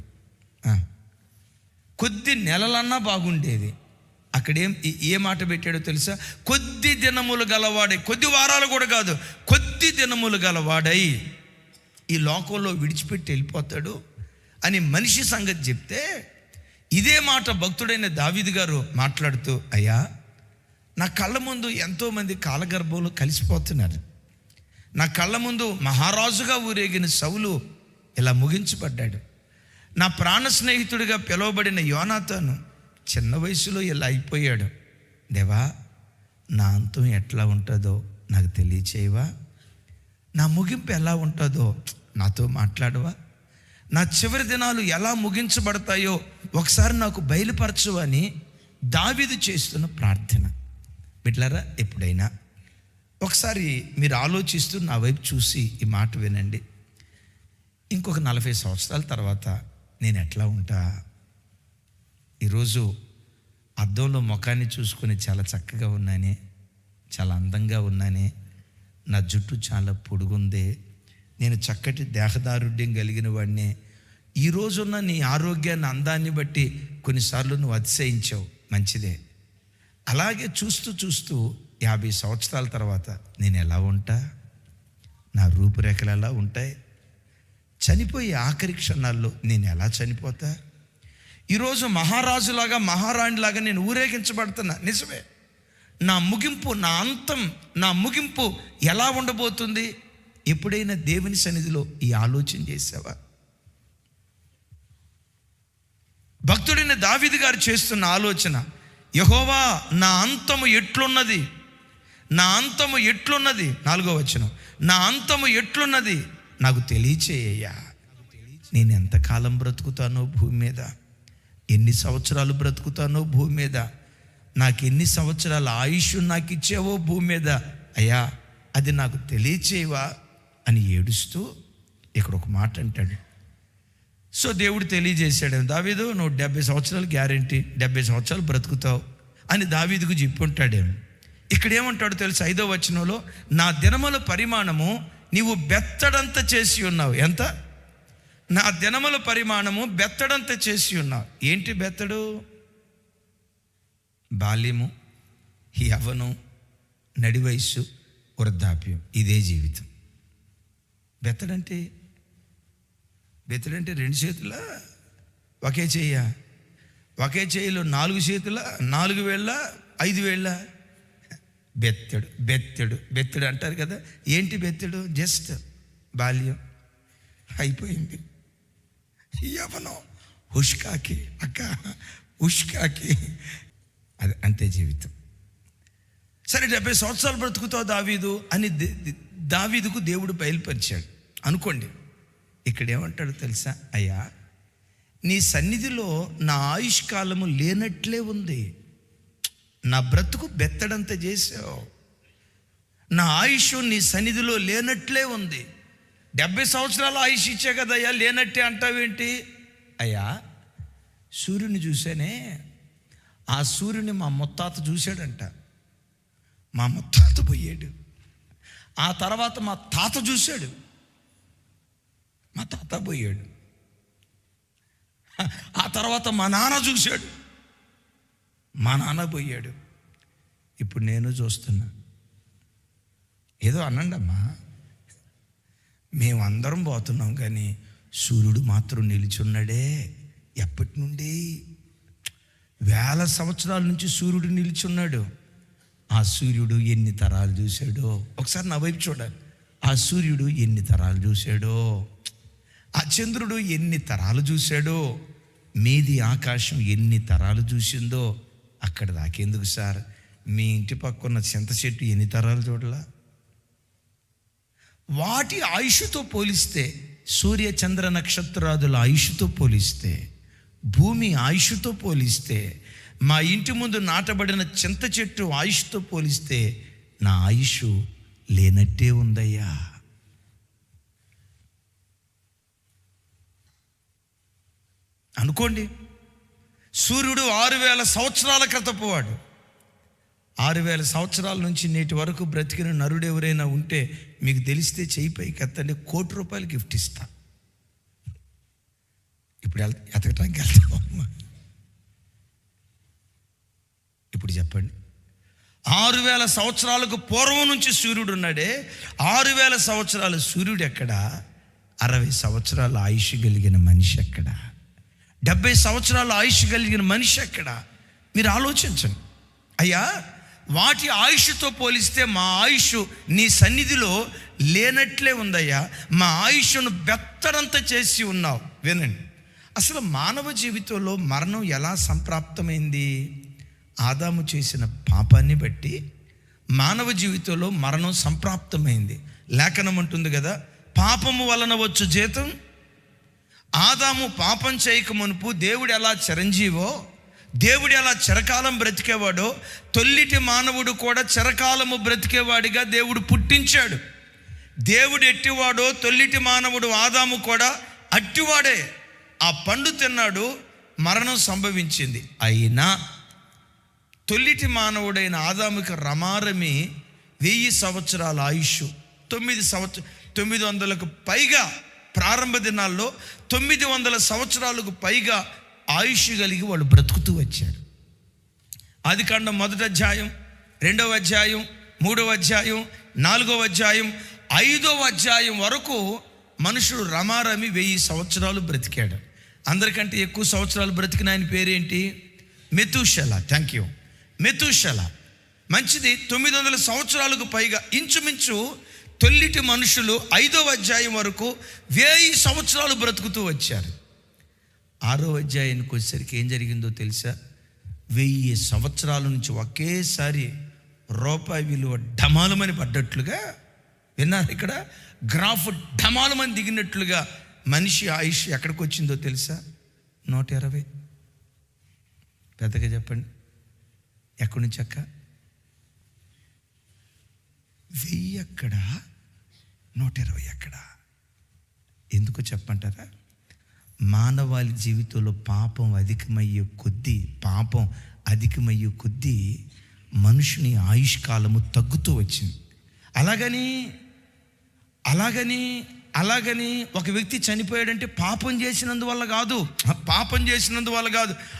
కొద్ది నెలలన్నా బాగుండేది. అక్కడేం ఏ మాట పెట్టాడో తెలుసా? కొద్ది దినములు గలవాడై, కొద్ది వారాలు కూడా కాదు, కొద్ది దినములు గలవాడై ఈ లోకంలో విడిచిపెట్టి వెళ్ళిపోతాడు అని మనిషి సంగతి చెప్తే, ఇదే మాట భక్తుడైన దావీదు గారు మాట్లాడుతూ, అయ్యా నా కళ్ళ ముందు ఎంతోమంది కాలగర్భంలో కలిసిపోతున్నారు. నా కళ్ళ ముందు మహారాజుగా ఊరేగిన సౌలు ఇలా ముగించబడ్డాడు. నా ప్రాణ స్నేహితుడిగా పిలువబడిన యోనాతాను చిన్న వయసులో ఇలా అయిపోయాడు. దేవా, నా అంతం ఎట్లా ఉంటుందో నాకు తెలియచేయవా? నా ముగింపు ఎలా ఉంటుందో నాతో మాట్లాడవా? నా చివరి దినాలు ఎలా ముగించబడతాయో ఒకసారి నాకు బయలుపరచు అని దావీదు చేస్తున్న ప్రార్థన. బిడ్డలారా, ఎప్పుడైనా ఒకసారి మీరు ఆలోచిస్తూ నా వైపు చూసి ఈ మాట వినండి. ఇంకొక 40 సంవత్సరాల తర్వాత నేను ఎట్లా ఉంటా? ఈరోజు అద్దంలో ముఖాన్ని చూసుకొని చాలా చక్కగా ఉన్నానే, చాలా అందంగా ఉన్నానే, నా జుట్టు చాలా పొడుగుందే, నేను చక్కటి దేహదారుఢ్యం కలిగిన వాడినే. ఈరోజున్న నీ ఆరోగ్యాన్ని, అందాన్ని బట్టి కొన్నిసార్లు నువ్వు అతిశయించావు, మంచిదే. అలాగే చూస్తూ చూస్తూ 50 సంవత్సరాల తర్వాత నేను ఎలా ఉంటా? నా రూపురేఖలు ఎలా ఉంటాయి? చనిపోయే ఆఖరి క్షణాల్లో నేను ఎలా చనిపోతా? ఈరోజు మహారాజులాగా, మహారాణిలాగా నేను ఊరేగించబడుతున్నా, నిజమే. నా ముగింపు, నా అంతం, నా ముగింపు ఎలా ఉండబోతుంది? ఎప్పుడైనా దేవుని సన్నిధిలో ఈ ఆలోచన చేసావా? భక్తుడైన దావీదు గారు చేస్తున్న ఆలోచన, యెహోవా నా అంతము ఎట్లున్నది, నా అంతము ఎట్లున్నది. 4వ వచనం, నా అంతము ఎట్లున్నది నాకు తెలియచేయ్యా. నేను ఎంతకాలం బ్రతుకుతానో భూమి మీద, ఎన్ని సంవత్సరాలు బ్రతుకుతానో భూమి మీద, నాకు ఎన్ని సంవత్సరాల ఆయుష్ నాకు ఇచ్చావో భూమి మీద, అయ్యా అది నాకు తెలియచేయవా అని ఏడుస్తూ ఇక్కడ ఒక మాట అంటాడు. సో దేవుడు తెలియజేశాడు, దావీదు నువ్వు 70 సంవత్సరాలు గ్యారెంటీ, 70 సంవత్సరాలు బ్రతుకుతావు అని దావీదుకు చెప్పి ఉంటాడేమో. ఇక్కడ ఏమంటాడు తెలుసా? 5వ వచనంలో, నా దినముల పరిమాణము నీవు బెత్తడంత చేసి ఉన్నావు. ఎంత? నా దినముల పరిమాణము బెత్తడంత చేసి ఉన్నావు. ఏంటి బెత్తడు? బాల్యము, యవ్వనం, నడి వయస్సు, వృద్ధాప్యం, ఇదే జీవితం. బెత్తడంటే 2 చేతుల, ఒకే చెయ్య, ఒకే చెయ్యిలో 4 చేతుల, 4 వేళ్ళ, 5 వేళ్ళ. బెత్తడు బెత్తడు బెత్తడు అంటారు కదా. ఏంటి బెత్తడు? జస్ట్ బాల్యం అయిపోయింది, యవ్వనం హుష్కాకి, అక్క హుష్కాకి, అది అంతే జీవితం. సరే 70 సంవత్సరాలు బ్రతుకుతావు దావీదు అని దావీదుకు దేవుడు బయలుపరిచాడు అనుకోండి. ఇక్కడ ఏమంటాడు తెలుసా? అయ్యా నీ సన్నిధిలో నా ఆయుష్కాలము లేనట్లే ఉంది, నా బ్రతుకు బెత్తడంత చేసావు, నా ఆయుష్ నీ సన్నిధిలో లేనట్లే ఉంది. 70 సంవత్సరాల ఆయుష్ ఇచ్చే కదయ్యా, లేనట్టే అంటావేంటి? అయ్యా సూర్యుని చూసానే, ఆ సూర్యుని మా ముత్తాత చూశాడంట, మా ముత్తాత పోయాడు. ఆ తర్వాత మా తాత చూశాడు, మా తాత పోయాడు. ఆ తర్వాత మా నాన్న చూశాడు, మా నాన్న పోయాడు. ఇప్పుడు నేను చూస్తున్నా. ఏదో అనండి అమ్మా, మేమందరం పోతున్నాం కానీ సూర్యుడు మాత్రం నిలిచున్నాడే. ఎప్పటి నుండి? వేల సంవత్సరాల నుంచి సూర్యుడు నిల్చున్నాడు. ఆ సూర్యుడు ఎన్ని తరాలు చూశాడో, ఒకసారి నా వైపు చూడాలి. ఆ సూర్యుడు ఎన్ని తరాలు చూశాడో, ఆ చంద్రుడు ఎన్ని తరాలు చూశాడో, మీది ఆకాశం ఎన్ని తరాలు చూసిందో. అక్కడ దాకేందుకు సార్, మీ ఇంటి పక్కన చింత చెట్టు ఎన్ని తరాలు చూడలా? వాటి ఆయుష్తో పోలిస్తే, సూర్య చంద్ర నక్షత్రాదుల ఆయుష్తో పోలిస్తే, భూమి ఆయుష్తో పోలిస్తే, మా ఇంటి ముందు నాటబడిన చింత చెట్టు ఆయుష్తో పోలిస్తే నా ఆయుష్ లేనట్టే ఉందయ్యా. అనుకోండి, సూర్యుడు 6000 సంవత్సరాల క్రితపు వాడు. 6000 సంవత్సరాల నుంచి నేటి వరకు బ్రతికిన నరుడు ఎవరైనా ఉంటే మీకు తెలిస్తే చెయ్యి పైకి ఎత్తండి, ₹1,00,00,000 గిఫ్ట్ ఇస్తా. ఇప్పుడు ఎతకటానికి వెళ్తామమ్మా. ఇప్పుడు చెప్పండి, 6000 సంవత్సరాలకు పూర్వం నుంచి సూర్యుడు ఉన్నాడే, 6000 సంవత్సరాలు సూర్యుడు ఎక్కడ? 60 సంవత్సరాల ఆయుష్ కలిగిన మనిషి ఎక్కడ? 70 సంవత్సరాల ఆయుష్ కలిగిన మనిషి ఎక్కడ? మీరు ఆలోచించండి. అయ్యా, వాటి ఆయుష్తో పోలిస్తే మా ఆయుష్ నీ సన్నిధిలో లేనట్లే ఉందయ్యా. మా ఆయుష్ను బెత్తడంత చేసి ఉన్నావు. వినండి, అసలు మానవ జీవితంలో మరణం ఎలా సంప్రాప్తమైంది? ఆదాము చేసిన పాపాన్ని బట్టి మానవ జీవితంలో మరణం సంప్రాప్తమైంది. లేఖనం అంటుంది కదా, పాపము వలన వచ్చు జీతం. ఆదాము పాపం చేయక మునుపు దేవుడు ఎలా చిరంజీవో, దేవుడు ఎలా చిరకాలం బ్రతికేవాడో, తొల్లిటి మానవుడు కూడా చిరకాలము బ్రతికేవాడిగా దేవుడు పుట్టించాడు. దేవుడు ఎట్టివాడో తొల్లిటి మానవుడు ఆదాము కూడా అట్టివాడే. ఆ పండు తిన్నాడు, మరణం సంభవించింది. అయినా తొల్లిటి మానవుడైన ఆదాముకి రమారమి 1000 సంవత్సరాల ఆయుష్, 900కు పైగా ప్రారంభ దినాల్లో 900 సంవత్సరాలకు పైగా ఆయుష్ కలిగి వాళ్ళు బ్రతుకుతూ వచ్చారు. ఆదికాండం 1వ అధ్యాయం, 2వ అధ్యాయం, 3వ అధ్యాయం, 4వ అధ్యాయం, 5వ అధ్యాయం వరకు మనుషుడు రమారమి 1000 సంవత్సరాలు బ్రతికాడు. అందరికంటే ఎక్కువ సంవత్సరాలు బ్రతికిన ఆయన పేరేంటి? మెతూషెల. Thank you, Methuselah. మంచిది. 900 సంవత్సరాలకు పైగా ఇంచుమించు తొల్లిటి మనుషులు 5వ అధ్యాయం వరకు 1000 సంవత్సరాలు బ్రతుకుతూ వచ్చారు. 6వ అధ్యాయానికి వచ్చేసరికి ఏం జరిగిందో తెలుసా? 1000 సంవత్సరాల నుంచి ఒకేసారి రూపాయి విలువ ఢమాలమని పడ్డట్లుగా, విన్నారు ఇక్కడ, గ్రాఫ్ ఢమాలమని దిగినట్లుగా మనిషి ఆయుష్ ఎక్కడికి వచ్చిందో తెలుసా? 120. పెద్దగా చెప్పండి, ఎక్కడి నుంచి అక్క? 1000 ఎక్కడ, 120 ఎక్కడ? ఎందుకు చెప్పంటారా? మానవాళి జీవితంలో పాపం అధికమయ్యే కొద్దీ మనుషుని ఆయుష్ కాలము తగ్గుతూ వచ్చింది. అలాగని ఒక వ్యక్తి చనిపోయాడంటే పాపం చేసినందువల్ల కాదు.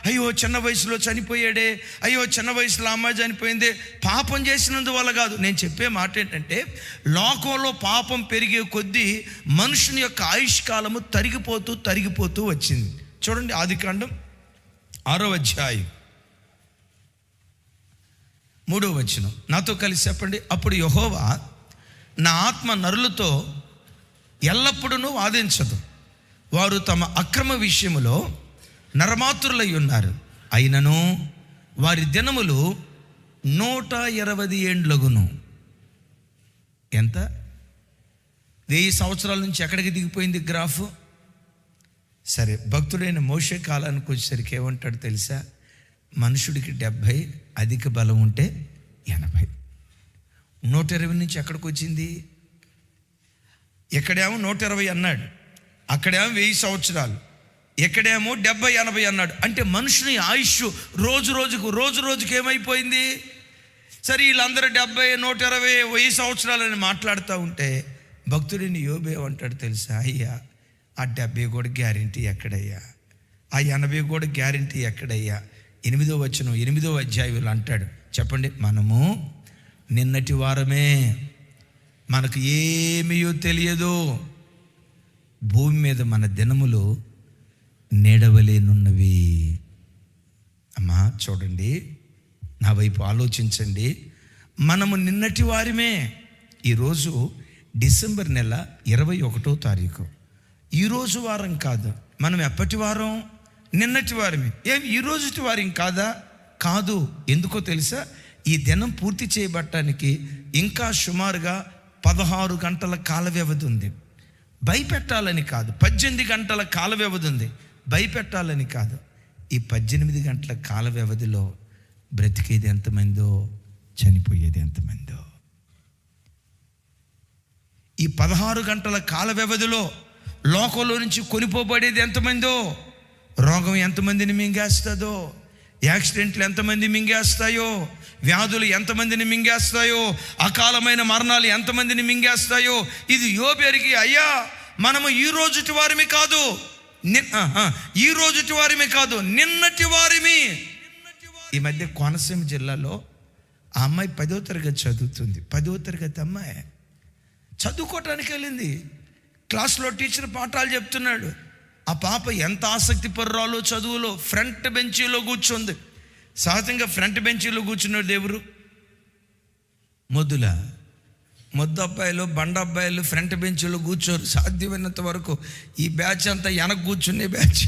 అయ్యో చిన్న వయసులో చనిపోయాడే, అయ్యో చిన్న వయసులో అమ్మాయి చనిపోయిందే, పాపం చేసినందువల్ల కాదు. నేను చెప్పే మాట ఏంటంటే, లోకంలో పాపం పెరిగే కొద్దీ మనుషుని యొక్క ఆయుష్ కాలము తరిగిపోతూ వచ్చింది. చూడండి, ఆదికాండం 6వ అధ్యాయం 3వ వచనం నాతో కలిసి చెప్పండి. అప్పుడు యెహోవా, నా ఆత్మ నరులతో ఎల్లప్పుడూ వాదించదు, వారు తమ అక్రమ విషయములో నరమాతురులై ఉన్నారు. అయినను వారి దినములు 120 ఏండ్లగును. ఎంత? 1000 సంవత్సరాల నుంచి ఎక్కడికి దిగిపోయింది గ్రాఫ్? సరే, భక్తుడైన మోషే కాలానికి వచ్చేసరికి ఏమంటాడు తెలుసా? మనుషుడికి 70, అధిక బలం ఉంటే 80. 120 నుంచి ఎక్కడికి వచ్చింది? ఇక్కడేమో 120 అన్నాడు, అక్కడేమో 1000 సంవత్సరాలు, ఇక్కడేమో 70-80 అన్నాడు. అంటే మనుషుని ఆయుష్ రోజు రోజుకు ఏమైపోయింది? సరే, వీళ్ళందరూ 70, 120, 1000 సంవత్సరాలని మాట్లాడుతూ ఉంటే భక్తుడిని యోబు ఏమంటాడు తెలుసా? అయ్యా, ఆ 70 కూడా గ్యారెంటీ ఎక్కడయ్యా? ఆ 80 కూడా గ్యారెంటీ ఎక్కడయ్యా? 8వ వచనం 8వ అధ్యాయంలో అంటాడు, చెప్పండి. మనము నిన్నటి వారమే, మనకు ఏమీయో తెలియదు, భూమి మీద మన దినములు నీడవలేనున్నవి. అమ్మా చూడండి, నా వైపు ఆలోచించండి. మనము నిన్నటి వారిమే. ఈరోజు డిసెంబర్ నెల 21వ తారీఖు. ఈరోజు వారం కాదు, మనం ఎప్పటి వారం? నిన్నటి వారమే. ఈరోజుటి వారం కాదా? కాదు. ఎందుకో తెలుసా? ఈ దినం పూర్తి చేయబట్టడానికి ఇంకా సుమారుగా 16 గంటల కాల వ్యవధి ఉంది. భయపెట్టాలని కాదు, 18 గంటల కాల వ్యవధి ఉంది. భయపెట్టాలని కాదు. ఈ 18 గంటల కాల వ్యవధిలో బ్రతికేది ఎంతమందో, చనిపోయేది ఎంతమందో. ఈ 16 గంటల కాల వ్యవధిలో లోకంలో నుంచి కొనిపోబడేది ఎంతమందో, రోగం ఎంతమందిని మింగేస్తుందో, యాక్సిడెంట్లు ఎంతమంది మింగేస్తాయో, వ్యాధులు ఎంతమందిని మింగేస్తాయో, అకాలమైన మరణాలు ఎంతమందిని మింగేస్తాయో. ఇది యోబు ఎరిగి, అయ్యా మనము ఈ రోజుటి వారిమి కాదు, నిన్నటి వారిమి. ఈ మధ్య కోనసీమ జిల్లాలో ఆ అమ్మాయి 10వ తరగతి చదువుతుంది. 10వ తరగతి అమ్మాయి చదువుకోవటానికి వెళ్ళింది. క్లాస్లో టీచర్ పాఠాలు చెప్తున్నాడు. ఆ పాప ఎంత ఆసక్తి పర్రాలో చదువులో ఫ్రంట్ బెంచీలో కూర్చుంది. సహజంగా ఫ్రంట్ బెంచీలో కూర్చున్నాడు దేవుడు. మొద్దు అబ్బాయిలు, బండ అబ్బాయిలు ఫ్రంట్ బెంచీలో కూర్చోరు. సాధ్యమైనంత వరకు ఈ బ్యాచ్ అంతా వెనక కూర్చునే బ్యాచ్.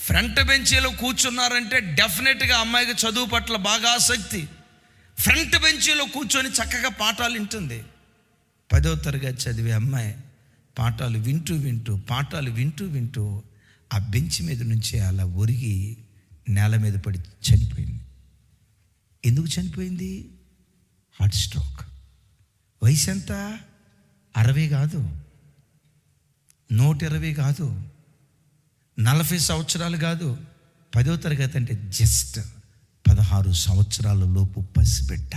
ఫ్రంట్ బెంచీలో కూర్చున్నారంటే డెఫినెట్గా అమ్మాయికి చదువు పట్ల బాగా ఆసక్తి. ఫ్రంట్ బెంచీలో కూర్చొని చక్కగా పాఠాలు వింటుంది. 10వ తరగతి చదివే అమ్మాయి పాఠాలు వింటూ ఆ బెంచ్ మీద నుంచి అలా ఒరిగి నేల మీద పడి చనిపోయింది. ఎందుకు చనిపోయింది? Heart stroke. వయసు ఎంత? 60 కాదు, 120 కాదు, 40 సంవత్సరాలు కాదు. 10వ తరగతి అంటే జస్ట్ 16 సంవత్సరాల లోపు పసిబిడ్డ.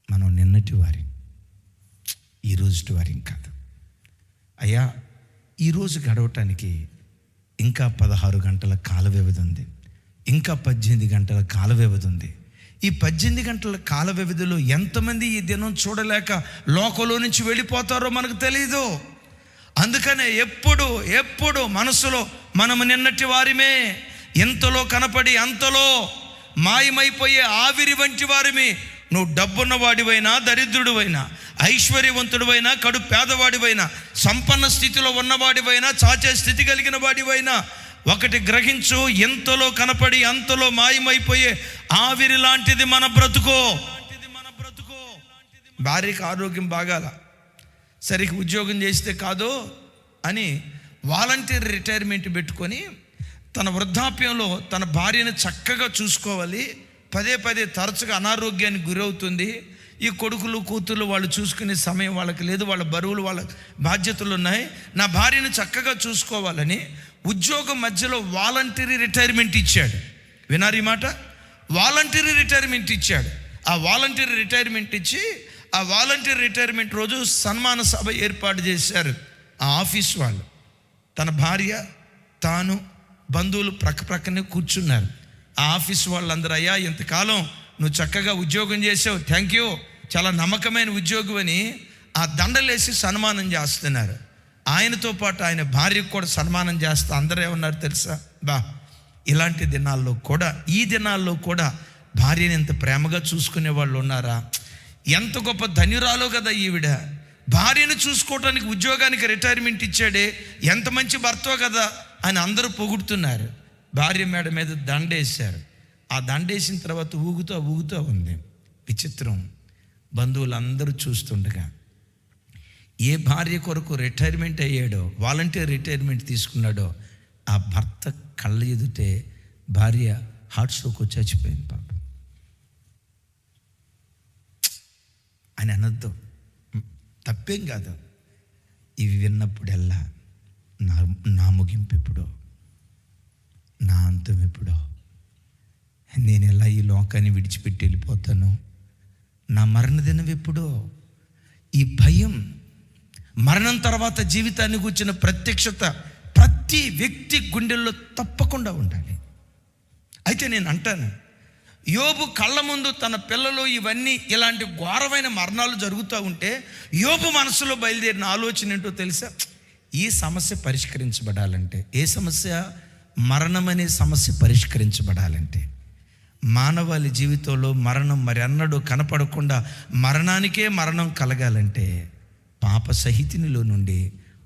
మనం నిన్నటి వారి, ఈరోజుటి వారి కాదు. అయ్యా ఈరోజు గడవటానికి ఇంకా 16 గంటల కాల వ్యవధి ఉంది, ఇంకా 18 గంటల కాల వ్యవధి ఉంది. ఈ 18 గంటల కాల వ్యవధిలో ఎంతమంది ఈ దినం చూడలేక లోకంలో నుంచి వెళ్ళిపోతారో మనకు తెలీదు. అందుకనే ఎప్పుడు మనసులో మనము నిన్నటి వారిమే, ఎంతలో కనపడి అంతలో మాయమైపోయే ఆవిరి వంటి వారిమే. నువ్వు డబ్బున్న వాడివైనా, దరిద్రుడివైనా, ఐశ్వర్యవంతుడివైనా, కడు పేదవాడివైనా, సంపన్న స్థితిలో ఉన్నవాడివైనా, చాచే స్థితి కలిగిన వాడివైనా, ఒకటి గ్రహించు, ఎంతలో కనపడి అంతలో మాయమైపోయే ఆవిరి లాంటిది మన బ్రతుకో. భార్యకి ఆరోగ్యం బాగాల, సరిగ్గా ఉద్యోగం చేస్తే కాదు అని వాలంటీర్ రిటైర్మెంట్ పెట్టుకొని తన వృద్ధాప్యంలో తన భార్యను చక్కగా చూసుకోవాలి. పదే తరచుగా అనారోగ్యానికి గురవుతుంది. ఈ కొడుకులు కూతుర్లు వాళ్ళు చూసుకునే సమయం వాళ్ళకి లేదు, వాళ్ళ బరువులు, వాళ్ళ బాధ్యతలు ఉన్నాయి. నా భార్యను చక్కగా చూసుకోవాలని ఉద్యోగం మధ్యలో వాలంటరీ రిటైర్మెంట్ ఇచ్చాడు. వినారు ఈ మాట? వాలంటరీ రిటైర్మెంట్ ఇచ్చాడు. ఆ వాలంటరీ రిటైర్మెంట్ ఇచ్చి ఆ వాలంటరీ రిటైర్మెంట్ రోజు సన్మాన సభ ఏర్పాటు చేశారు. ఆ ఆఫీస్ వాళ్ళు, తన భార్య, తాను, బంధువులు ప్రక్కనే కూర్చున్నారు. ఆ ఆఫీస్ వాళ్ళందరూ, అయ్యా ఇంతకాలం నువ్వు చక్కగా ఉద్యోగం చేసావు, థ్యాంక్ యూ, చాలా నమ్మకమైన ఉద్యోగం అని ఆ దండలేసి సన్మానం చేస్తున్నారు. ఆయనతో పాటు ఆయన భార్యకు కూడా సన్మానం చేస్తా అందరూ ఏమన్నారు తెలుసా? ఇలాంటి దినాల్లో కూడా, ఈ దినాల్లో కూడా భార్యని ఎంత ప్రేమగా చూసుకునే వాళ్ళు ఉన్నారా? ఎంత గొప్ప ధన్యురాలో కదా ఈవిడ. భార్యను చూసుకోవటానికి ఉద్యోగానికి రిటైర్మెంట్ ఇచ్చాడే, ఎంత మంచి భర్తో కదా అని అందరూ పొగుడుతున్నారు. భార్య మేడ మీద దండేశారు. ఆ దండేసిన తర్వాత ఊగుతూ ఉంది. విచిత్రం, బంధువులందరూ చూస్తుండగా ఏ భార్య కొరకు రిటైర్మెంట్ అయ్యాడో, వాలంటీర్ రిటైర్మెంట్ తీసుకున్నాడో, ఆ భర్త కళ్ళ ఎదుటే భార్య హార్ట్ స్ట్రోక్ వచ్చి చచ్చిపోయింది. పాప అని అనొద్దు, తప్పేం కాదు. ఇవి విన్నప్పుడల్లా నా ముగింపు ఎప్పుడో, నా అంతం ఎప్పుడో, నేను ఎలా ఈ లోకాన్ని విడిచిపెట్టి వెళ్ళిపోతాను, నా మరణదినం ఎప్పుడో. ఈ భయం, మరణం తర్వాత జీవితాన్ని కూర్చిన ప్రత్యక్షత ప్రతి వ్యక్తి గుండెల్లో తప్పకుండా ఉండాలి. అయితే నేను అంటాను, యోబు కళ్ళ ముందు తన పిల్లలు ఇవన్నీ ఇలాంటి ఘోరమైన మరణాలు జరుగుతూ ఉంటే యోబు మనసులో బయలుదేరిన ఆలోచన ఏంటో తెలుసా? ఈ సమస్య పరిష్కరించబడాలంటే, ఏ సమస్య? మరణం అనే సమస్య పరిష్కరించబడాలంటే, మానవాళి జీవితంలో మరణం మరి అన్నడు కనపడకుండా మరణానికే మరణం కలగాలంటే, పాప సహితునిలో నుండి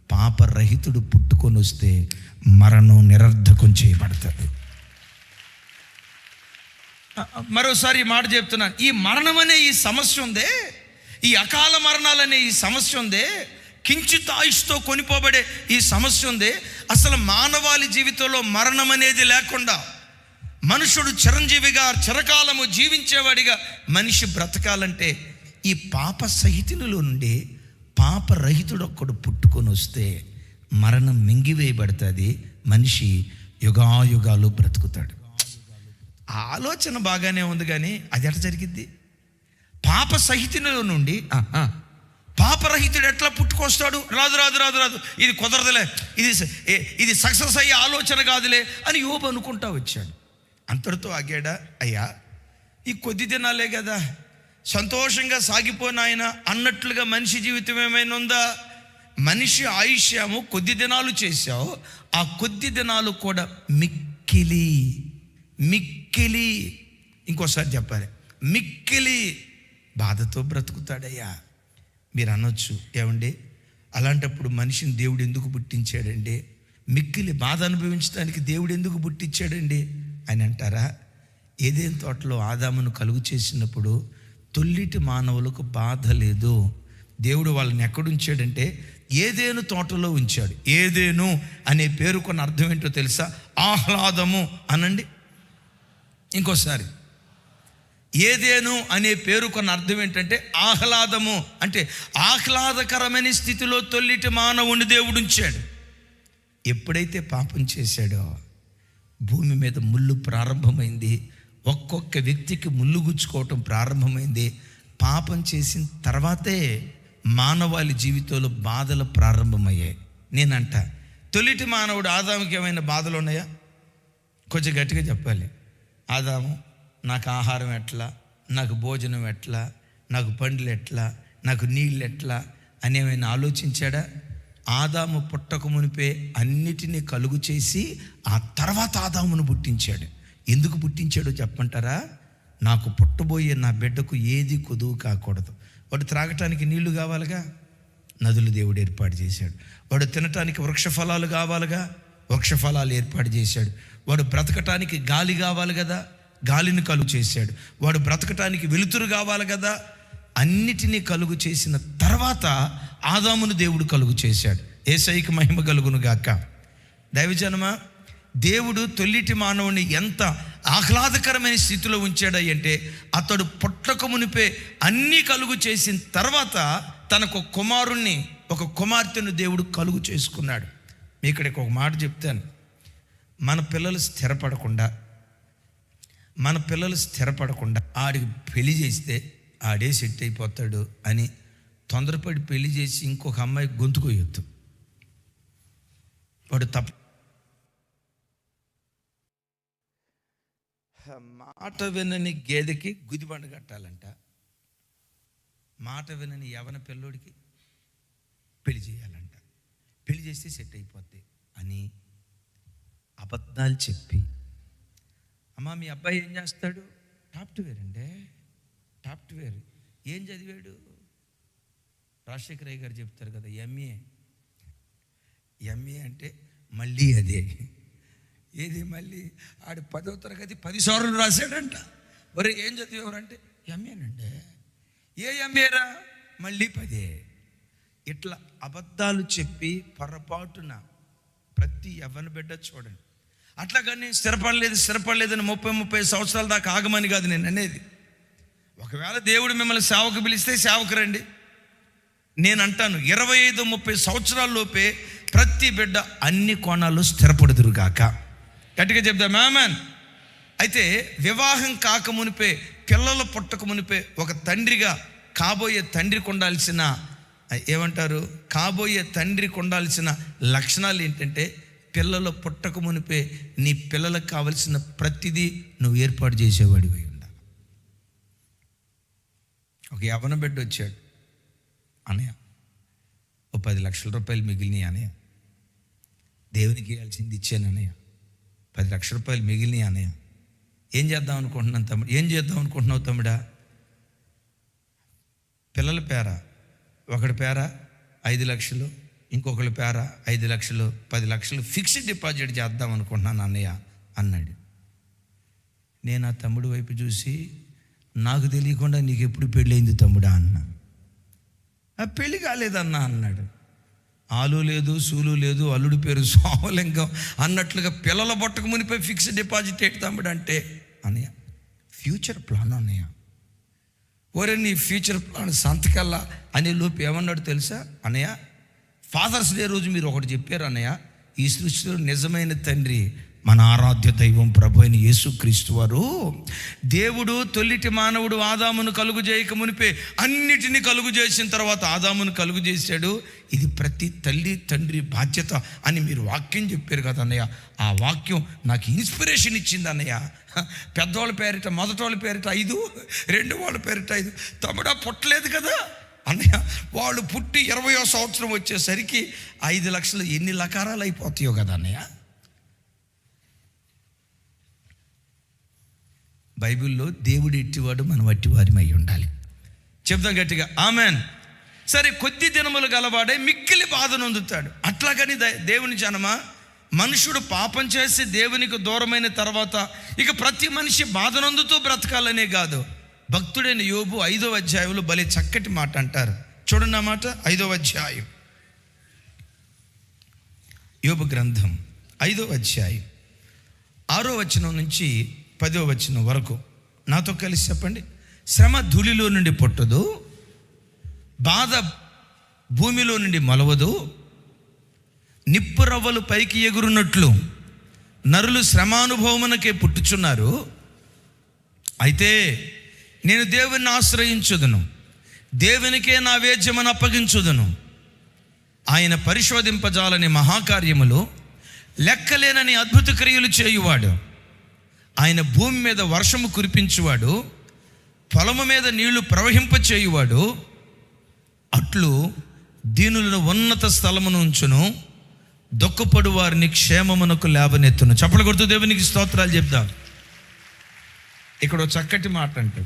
పాపరహితుడు పుట్టుకొని వస్తే మరణం నిరర్ధకం చేయబడతాడు. మరోసారి ఈ మాట చెప్తున్నాను. ఈ మరణం అనే ఈ సమస్య ఉందే, ఈ అకాల మరణాలనే ఈ సమస్య ఉందే, కించిత్ ఆయుష్తో కొనిపోబడే ఈ సమస్య ఉందే, అసలు మానవాళి జీవితంలో మరణం అనేది లేకుండా మనుషుడు చిరంజీవిగా చిరకాలము జీవించేవాడిగా మనిషి బ్రతకాలంటే, ఈ పాప సహితునిలో నుండి పాపరహితుడు ఒక్కడు పుట్టుకొని వస్తే మరణం మింగివేయబడుతుంది, మనిషి యుగాయుగాలు బ్రతుకుతాడు. ఆలోచన బాగానే ఉంది, కానీ అది ఎట్లా జరిగిద్ది? పాప సహితునిలో నుండి పాపరహితుడు ఎట్లా పుట్టుకొస్తాడు? రాదు రాదు రాదు రాదు, ఇది కుదరదులే, ఇది సక్సెస్ అయ్యే ఆలోచన కాదులే అని యోబు అనుకుంటా వచ్చాడు. అంతటితో ఆగాడా? అయ్యా, ఈ కొద్ది దినాలే కదా, సంతోషంగా సాగిపోయినాయన అన్నట్లుగా మనిషి జీవితం ఏమైనా ఉందా? మనిషి ఆయుష్యము కొద్ది దినాలు చేశావు, ఆ కొద్ది దినాలు కూడా మిక్కిలి మిక్కిలి, ఇంకోసారి చెప్పాలి, మిక్కిలి బాధతో బ్రతుకుతాడయ్యా. మీరు అనొచ్చు, ఏమండి అలాంటప్పుడు మనిషిని దేవుడు ఎందుకు పుట్టించాడండి? మిక్కిలి బాధ అనుభవించడానికి దేవుడు ఎందుకు పుట్టించాడండి అని అంటారా? ఏదేను తోటలో ఆదామును కలుగు చేసినప్పుడు తొల్లిటి మానవులకు బాధ లేదు. దేవుడు వాళ్ళని ఎక్కడుంచాడంటే ఏదేను తోటలో ఉంచాడు. ఏదేను అనే పేరు కొన్ని అర్థం ఏంటో తెలుసా? ఆహ్లాదము అనండి. ఇంకోసారి, ఏదేను అనే పేరు కొన్ని అర్థం ఏంటంటే ఆహ్లాదము, అంటే ఆహ్లాదకరమైన స్థితిలో తొల్లిటి మానవుని దేవుడు ఉంచాడు. ఎప్పుడైతే పాపం చేశాడో భూమి మీద ముళ్ళు ప్రారంభమైంది, ఒక్కొక్క వ్యక్తికి ముళ్ళు గుచ్చుకోవటం ప్రారంభమైంది. పాపం చేసిన తర్వాతే మానవాళి జీవితంలో బాధలు ప్రారంభమయ్యాయి. నేనంట, తొలిటి మానవుడు ఆదాముకి ఏమైనా బాధలు ఉన్నాయా? కొంచెం గట్టిగా చెప్పాలి. ఆదాము, నాకు ఆహారం ఎట్లా, నాకు భోజనం ఎట్లా, నాకు పండ్లు ఎట్లా, నాకు నీళ్ళు ఎట్లా అని ఏమైనా ఆలోచించాడా? ఆదాము పుట్టక మునిపే అన్నిటినీ కలుగు చేసి ఆ తర్వాత ఆదామును పుట్టించాడు. ఎందుకు పుట్టించాడో చెప్పంటారా? నాకు పుట్టబోయే నా బిడ్డకు ఏది కొదువు కాకూడదు. వాడు త్రాగటానికి నీళ్లు కావాలిగా, నదులు దేవుడు ఏర్పాటు చేశాడు. వాడు తినటానికి వృక్షఫలాలు కావాలిగా, వృక్షఫలాలు ఏర్పాటు చేశాడు. వాడు బ్రతకటానికి గాలి కావాలి కదా, గాలిని కలుగు చేశాడు. వాడు బ్రతకటానికి వెలుతురు కావాలి కదా, అన్నిటినీ కలుగు చేసిన తర్వాత ఆదామును దేవుడు కలుగు చేశాడు. యేసయ్యకి మహిమ కలుగును గాక. దైవజనమా, దేవుడు తొల్లిటి మానవుని ఎంత ఆహ్లాదకరమైన స్థితిలో ఉంచాడంటే, అతడు పుట్టక మునిపే అన్నీ కలుగు చేసిన తర్వాత తనకు కుమారుణ్ణి, ఒక కుమార్తెను దేవుడు కలుగు చేసుకున్నాడు. మీ ఇక్కడికి ఒక మాట చెప్తాను. మన పిల్లలు స్థిరపడకుండా ఆడికి పెళ్లి చేస్తే ఆడే సెట్ అయిపోతాడు అని తొందరపడి పెళ్లి చేసి ఇంకొక అమ్మాయి గొంతుకోయొద్దు. వాడు తప్ప. మాట వినని గేదెకి గుదిబండ కట్టాలంట, మాట వినని యవన పిల్లోడికి పెళ్లి చేయాలంట. పెళ్లి చేస్తే సెట్ అయిపోద్ది అని అబద్ధాలు చెప్పి, అమ్మ మీ అబ్బాయి ఏం చేస్తాడు? సాఫ్ట్వేర్ అండి, సాఫ్ట్వేర్. ఏం చదివాడు? రాజశేఖరయ్య గారు చెప్తారు కదా, ఎంఏ అంటే మళ్ళీ అదే. ఏది మళ్ళీ? ఆడు 10వ తరగతి 10 సార్లు రాశాడంట. మరి ఏం చదివేవారంటే ఎంఏనండి. ఏ ఎంఏరా? మళ్ళీ 10. ఇట్లా అబద్ధాలు చెప్పి పొరపాటున ప్రతి యవ్వన బిడ్డ చూడండి. అట్లాగని స్థిరపడలేదని 30 సంవత్సరాల దాకా ఆగమని కాదు నేను అనేది. ఒకవేళ దేవుడు మిమ్మల్ని సేవకు పిలిస్తే సేవకు రండి. నేను అంటాను 25-30 సంవత్సరాల లోపే ప్రతి బిడ్డ అన్ని కోణాల్లో స్థిరపడుదురుగాక. గట్టిగా చెప్దాం ఆమేన్. అయితే వివాహం కాక మునిపే, పిల్లలు పుట్టక మునిపే ఒక తండ్రిగా కాబోయే తండ్రికి ఉండాల్సిన కాబోయే తండ్రికి ఉండాల్సిన లక్షణాలు ఏంటంటే, పిల్లలు పుట్టక మునిపే నీ పిల్లలకు కావలసిన ప్రతిదీ నువ్వు ఏర్పాటు చేసేవాడివి ఉండాలి. ఒక యవ్వన బిడ్డ వచ్చాడు, అనయ్య ఓ 10 లక్షల రూపాయలు మిగిలినాయి అనయ్య, దేవునికి ఇవ్వాల్సింది ఇచ్చాను అనయ్య. 10 లక్షల రూపాయలు మిగిలినాయి అన్నయ్య. ఏం చేద్దాం అనుకుంటున్నాను తమ్ముడు? ఏం చేద్దాం అనుకుంటున్నావు తమ్ముడా? పిల్లల పేర, ఒకటి పేర 5 లక్షలు, ఇంకొకరి పేర 5 లక్షలు, 10 లక్షలు ఫిక్స్డ్ డిపాజిట్ చేద్దాం అనుకుంటున్నాను అన్నయ్య అన్నాడు. నేను ఆ తమ్ముడు వైపు చూసి, నాకు తెలియకుండా నీకు ఎప్పుడు పెళ్ళయింది తమ్ముడా అన్నా. ఆ పెళ్ళి కాలేదన్నా అన్నాడు. ఆలు లేదు, సూలు లేదు, అల్లుడి పేరు సోమలింగం అన్నట్లుగా పిల్లల బొట్టకు మునిపై ఫిక్స్డ్ డిపాజిట్ ఏంటి తమ్ముడు అంటే, అన్నయ్య ఫ్యూచర్ ప్లాన్ అన్నయ్య. ఒరే నీ ఫ్యూచర్ ప్లాన్ సంతకల్లా అనే లోపు ఏమన్నాడు తెలుసా అన్నయ్య? ఫాదర్స్ డే రోజు మీరు ఒకటి చెప్పారు అన్నయ్య, ఈ సృష్టిలో నిజమైన తండ్రి మన ఆరాధ్య దైవం ప్రభు అయిన యేసుక్రీస్తు వారు, దేవుడు తొలిటి మానవుడు ఆదామును కలుగు చేయక మునిపే అన్నిటినీ కలుగు చేసిన తర్వాత ఆదామును కలుగు చేశాడు. ఇది ప్రతి తల్లి తండ్రి బాధ్యత అని మీరు వాక్యం చెప్పారు కదా అన్నయ్య. ఆ వాక్యం నాకు ఇన్స్పిరేషన్ ఇచ్చింది అన్నయ్య. పెద్దవాళ్ళ పేరిట మొదటోళ్ళ పేరిట 5, రెండు వాళ్ళ పేరిట 5. తమ్ముడా పుట్టలేదు కదా అన్నయ్య. వాళ్ళు పుట్టి 20వ సంవత్సరం వచ్చేసరికి 5 లక్షలు ఎన్ని లకారాలు అయిపోతాయో కదా అన్నయ్య. బైబిల్లో దేవుడు ఎట్టివాడు, మనం వట్టివారిమై ఉండాలి. చెప్తాం గట్టిగా ఆమెన్. సరే, కొద్ది దినములు గలవాడే మిక్కిలి బాధ నొందుతాడు. అట్లాగని దేవుని జనమా, మనుషుడు పాపం చేసి దేవునికి దూరమైన తర్వాత ఇక ప్రతి మనిషి బాధ నొందుతూ బ్రతకాలనే కాదు. భక్తుడైన యోబు 5వ అధ్యాయంలో భలే చక్కటి మాట అంటారు. చూడండి ఆ మాట. 5వ అధ్యాయం, యోబు గ్రంథం 5వ అధ్యాయం 6వ వచనం నుంచి 10వ వచనం వరకు నాతో కలిసి చెప్పండి. శ్రమ ధూళిలో నుండి పుట్టదు, బాధ భూమిలో నుండి మొలవదు, నిప్పు రవ్వలు పైకి ఎగురున్నట్లు నరులు శ్రమానుభవమునకే పుట్టుచున్నారు. అయితే నేను దేవుని ఆశ్రయించుదును, దేవునికే నా వేద్యమని అప్పగించుదును. ఆయన పరిశోధింపజాలని మహాకార్యములు, లెక్కలేనని అద్భుత క్రియలు చేయువాడు. ఆయన భూమి మీద వర్షము కురిపించువాడు, పొలము మీద నీళ్లు ప్రవహింపచేయువాడు. అట్లు దీనులను ఉన్నత స్థలమును ఉంచును, దుఃఖపడు వారిని క్షేమమునకు లేవనెత్తును. చప్పలు కొడుతూ దేవునికి స్తోత్రాలు చెప్దాం. ఇక్కడ చక్కటి మాట అంటూ,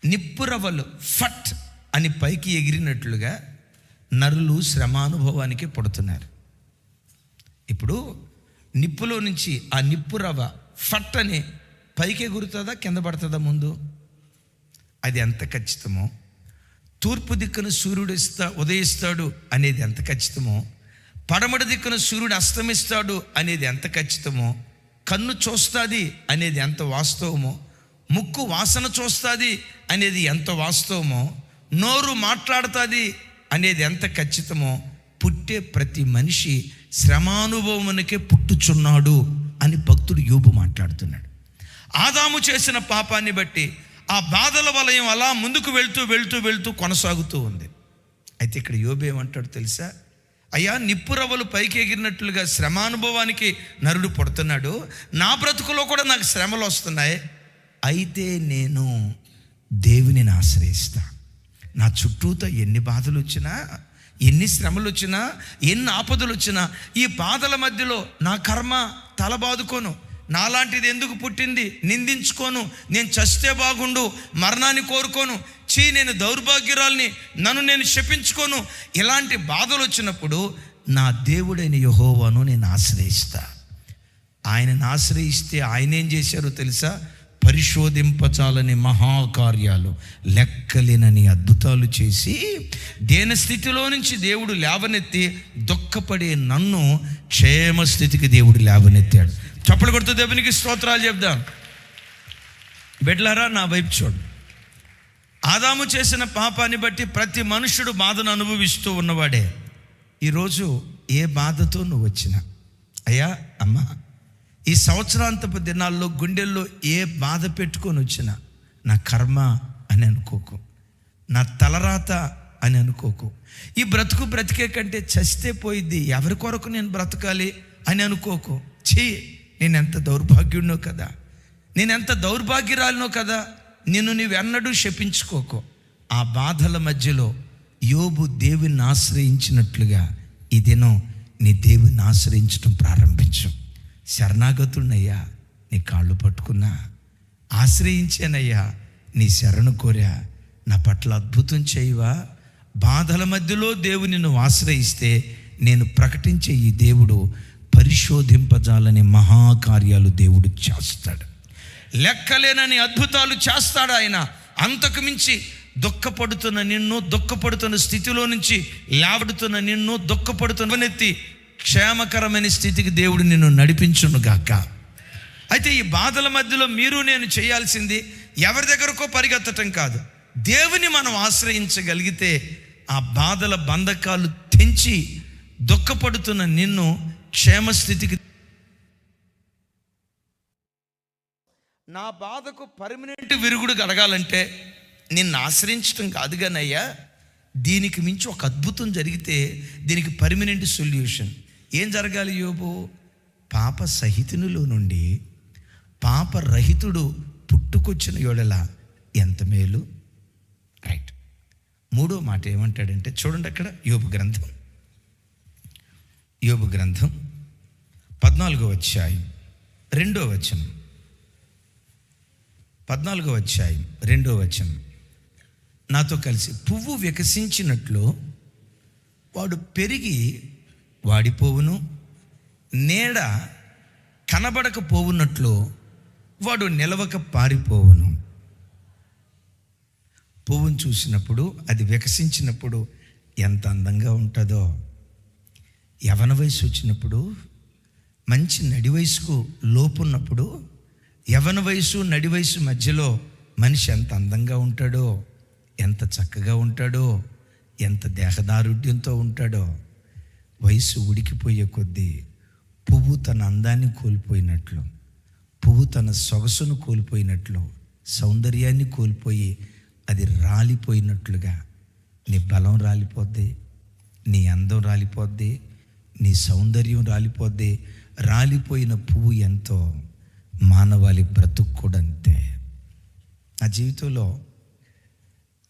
నిప్పురవ్వలు ఫట్ అని పైకి ఎగిరినట్లుగా నరులు శ్రమానుభవానికి పడుతున్నారు. ఇప్పుడు నిప్పులో నుంచి ఆ నిప్పురవ్వ ఫట్ అని పైకి ఎగురుతుందా కింద పడుతుందా? ముందు అది ఎంత ఖచ్చితమో, తూర్పు దిక్కున సూర్యుడు ఉదయిస్తాడు అనేది ఎంత ఖచ్చితమో, పడమటి దిక్కున సూర్యుడు అస్తమిస్తాడు అనేది ఎంత ఖచ్చితమో, కన్ను చూస్తుంది అనేది ఎంత వాస్తవమో, ముక్కు వాసన చూస్తుంది అనేది ఎంత వాస్తవమో, నోరు మాట్లాడుతుంది అనేది ఎంత ఖచ్చితమో, పుట్టే ప్రతి మనిషి శ్రమానుభవమునకే పుట్టుచున్నాడు అని భక్తుడు యోబు మాట్లాడుతున్నాడు. ఆదాము చేసిన పాపాన్ని బట్టి ఆ బాధల వలయం అలా ముందుకు వెళ్తూ వెళ్తూ వెళ్తూ కొనసాగుతూ ఉంది. అయితే ఇక్కడ యోబు ఏమంటాడు తెలుసా? అయ్యా, నిప్పురవ్వలు పైకి ఎగిరినట్లుగా శ్రమానుభవానికి నరుడు పుడుతున్నాడు. నా బ్రతుకులో కూడా నాకు శ్రమలు వస్తున్నాయి. అయితే నేను దేవునిని ఆశ్రయిస్తా. నా చుట్టూతో ఎన్ని బాధలు వచ్చినా, ఎన్ని శ్రమలు వచ్చినా, ఎన్ని ఆపదలు వచ్చినా, ఈ బాధల మధ్యలో నా కర్మ తల బాదుకోను. నాలాంటిది ఎందుకు పుట్టింది నిందించుకోను. నేను చస్తే బాగుండు, మరణాన్ని కోరుకోను. నేను దౌర్భాగ్యురాల్ని, నన్ను నేను శపించుకోను. ఇలాంటి బాధలు వచ్చినప్పుడు నా దేవుడైన యెహోవాను నేను ఆశ్రయిస్తా. ఆయనను ఆశ్రయిస్తే ఆయన ఏం చేశారో తెలుసా? పరిశోధింపచాలని మహాకార్యాలు, లెక్కలేనని అద్భుతాలు చేసి దేని స్థితిలో నుంచి దేవుడు లేవనెత్తి దుఃఖపడే నన్ను క్షేమ స్థితికి దేవుడు లేవనెత్తాడు. చప్పలు కొడుతూ దేవునికి స్తోత్రాలు చెప్దాం. బిడ్డలారా, నా వైపు చూడు. ఆదాము చేసిన పాపాన్ని బట్టి ప్రతి మనుషుడు బాధను అనుభవిస్తూ ఉన్నవాడే. ఈరోజు ఏ బాధతో నువ్వు వచ్చినా, అయ్యా అమ్మా, ఈ సంవత్సరాంతపు దినాల్లో గుండెల్లో ఏ బాధ పెట్టుకొని వచ్చినా, నా కర్మ అని అనుకోకు, నా తలరాత అని అనుకోకు. ఈ బ్రతుకు బ్రతికే కంటే చస్తే పోయిద్ది, ఎవరి కొరకు నేను బ్రతకాలి అని అనుకోకు. నేనెంత దౌర్భాగ్యుడినో కదా, నేనెంత దౌర్భాగ్యురాలినో కదా, నిన్ను నీవెన్నడూ శపించుకోకు. ఆ బాధల మధ్యలో యోబు దేవుని ఆశ్రయించినట్లుగా ఈ దినం నీ దేవుని ఆశ్రయించడం ప్రారంభించు. శరణాగతుడినయ్యా, నీ కాళ్ళు పట్టుకున్నా, ఆశ్రయించానయ్యా, నీ శరణు కోరా, నా పట్ల అద్భుతం చేయవా. బాధల మధ్యలో దేవుని నువ్వు ఆశ్రయిస్తే నేను ప్రకటించే ఈ దేవుడు పరిశోధింపజాలని మహాకార్యాలు దేవుడు చేస్తాడు. లెక్కలేనని అద్భుతాలు చేస్తాడు ఆయన. అంతకు మించి దుఃఖపడుతున్న నిన్ను, దుఃఖపడుతున్న స్థితిలో నుంచి లేవడుతున్న నిన్ను, దుఃఖపడుతున్నెత్తి క్షేమకరమైన స్థితికి దేవుడు నిన్ను నడిపించును గాక. అయితే ఈ బాధల మధ్యలో మీరు నేను చేయాల్సింది ఎవరి దగ్గరకో పరిగెత్తటం కాదు, దేవుని మనం ఆశ్రయించగలిగితే ఆ బాధల బంధకాలు తెంచి దుఃఖపడుతున్న నిన్ను క్షేమస్థితికి, నా బాధకు పర్మనెంట్ విరుగుడు కలగాలంటే నిన్ను ఆశ్రయించడం కాదు కానయ్యా, దీనికి మించి ఒక అద్భుతం జరిగితే దీనికి పర్మనెంట్ సొల్యూషన్ ఏం జరగాలి? యోబు, పాప సహితునిలో నుండి పాపరహితుడు పుట్టుకొచ్చిన యోడల ఎంత మేలు. రైట్. మూడో మాట ఏమంటాడంటే చూడండి అక్కడ, యోబు గ్రంథం 14వ అధ్యాయం 2వ వచనం. 14వ అధ్యాయం 2వ వచనం. నాతో కలిసి, పువ్వు వికసించినట్లు వాడు పెరిగి వాడిపోవును, నీడ కనబడకపోవున్నట్లు వాడు నిలవక పారిపోవును. పువ్వును చూసినప్పుడు, అది వికసించినప్పుడు ఎంత అందంగా ఉంటుందో, యవన వయసు వచ్చినప్పుడు, మంచి నడి వయసుకు లోపున్నప్పుడు, యవన వయసు నడి వయసు మధ్యలో మనిషి ఎంత అందంగా ఉంటాడో, ఎంత చక్కగా ఉంటాడో, ఎంత దేహదారుఢ్యంతో ఉంటాడో. వయసు ఉడికిపోయే కొద్దీ పువ్వు తన అందాన్ని కోల్పోయినట్లు, పువ్వు తన సొగసును కోల్పోయినట్లు, సౌందర్యాన్ని కోల్పోయి అది రాలిపోయినట్లుగా నీ బలం రాలిపోద్ది, నీ అందం రాలిపోద్ది, నీ సౌందర్యం రాలిపోద్ది. రాలిపోయిన పువ్వు ఎంతో, మానవాళి బ్రతుకు కూడా అంతే. నా జీవితంలో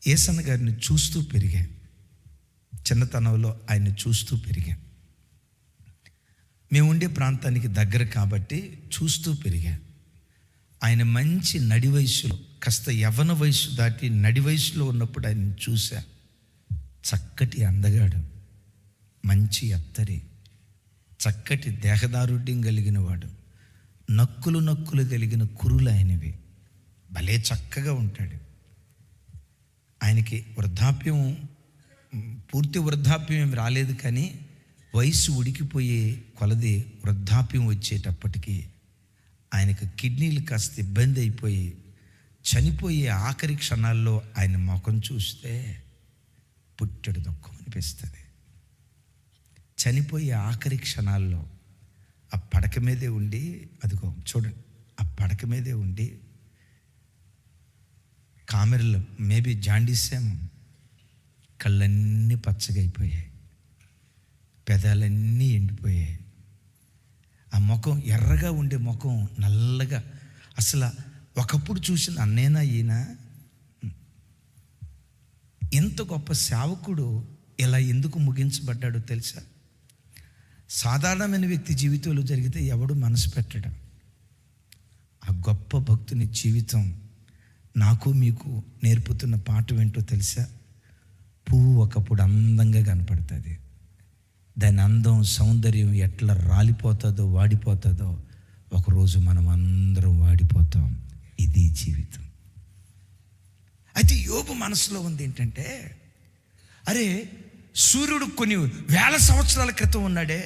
యేసన్న గారిని చూస్తూ పెరిగా, చిన్నతనంలో ఆయన్ని చూస్తూ పెరిగా. మేము ఉండే ప్రాంతానికి దగ్గర కాబట్టి చూస్తూ పెరిగా. ఆయన మంచి నడి వయసులో, కాస్త యవ్వన వయసు దాటి నడి వయసులో ఉన్నప్పుడు ఆయన చూసా. చక్కటి అందగాడు, మంచి అత్తరి, చక్కటి దేహదారుఢ్యం కలిగిన వాడు, నక్కులు కలిగిన కురులు ఆయనవి, భలే చక్కగా ఉంటాడు. ఆయనకి వృద్ధాప్యం, పూర్తి వృద్ధాప్యం ఏమి రాలేదు, కానీ వయసు ఉడికిపోయే కొలది వృద్ధాప్యం వచ్చేటప్పటికి ఆయనకు కిడ్నీలు కాస్త ఇబ్బంది అయిపోయి చనిపోయే ఆఖరి క్షణాల్లో ఆయన ముఖం చూస్తే పుట్టెడు దుఃఖం అనిపిస్తుంది. చనిపోయే ఆఖరి క్షణాల్లో ఆ పడక మీదే ఉండి, అదిగో చూడండి, ఆ పడక మీదే ఉండి కామెరలు మేబీ జాండీసేమో, కళ్ళన్నీ పచ్చగా అయిపోయాయి, పెదాలన్నీ ఎండిపోయాయి, ఆ ముఖం ఎర్రగా ఉండే ముఖం నల్లగా. అసలు ఒకప్పుడు చూసిన అన్నేనా ఈయన? ఎంత గొప్ప సేవకుడు ఇలా ఎందుకు ముగించబడ్డాడో తెలుసా? సాధారణమైన వ్యక్తి జీవితంలో జరిగితే ఎవడు మనసు పెట్టడం. ఆ గొప్ప భక్తుని జీవితం నాకు మీకు నేర్పుతున్న పాఠం ఏంటో తెలుసా? పువ్వు ఒకప్పుడు అందంగా కనపడుతుంది, దాని అందం సౌందర్యం ఎట్లా రాలిపోతుందో, వాడిపోతుందో, ఒకరోజు మనం అందరం వాడిపోతాం. ఇది జీవితం. అయితే యోబు మనసులో ఉంది ఏంటంటే, అరే సూర్యుడు కొన్ని వేల సంవత్సరాల క్రితం ఉన్నాడే,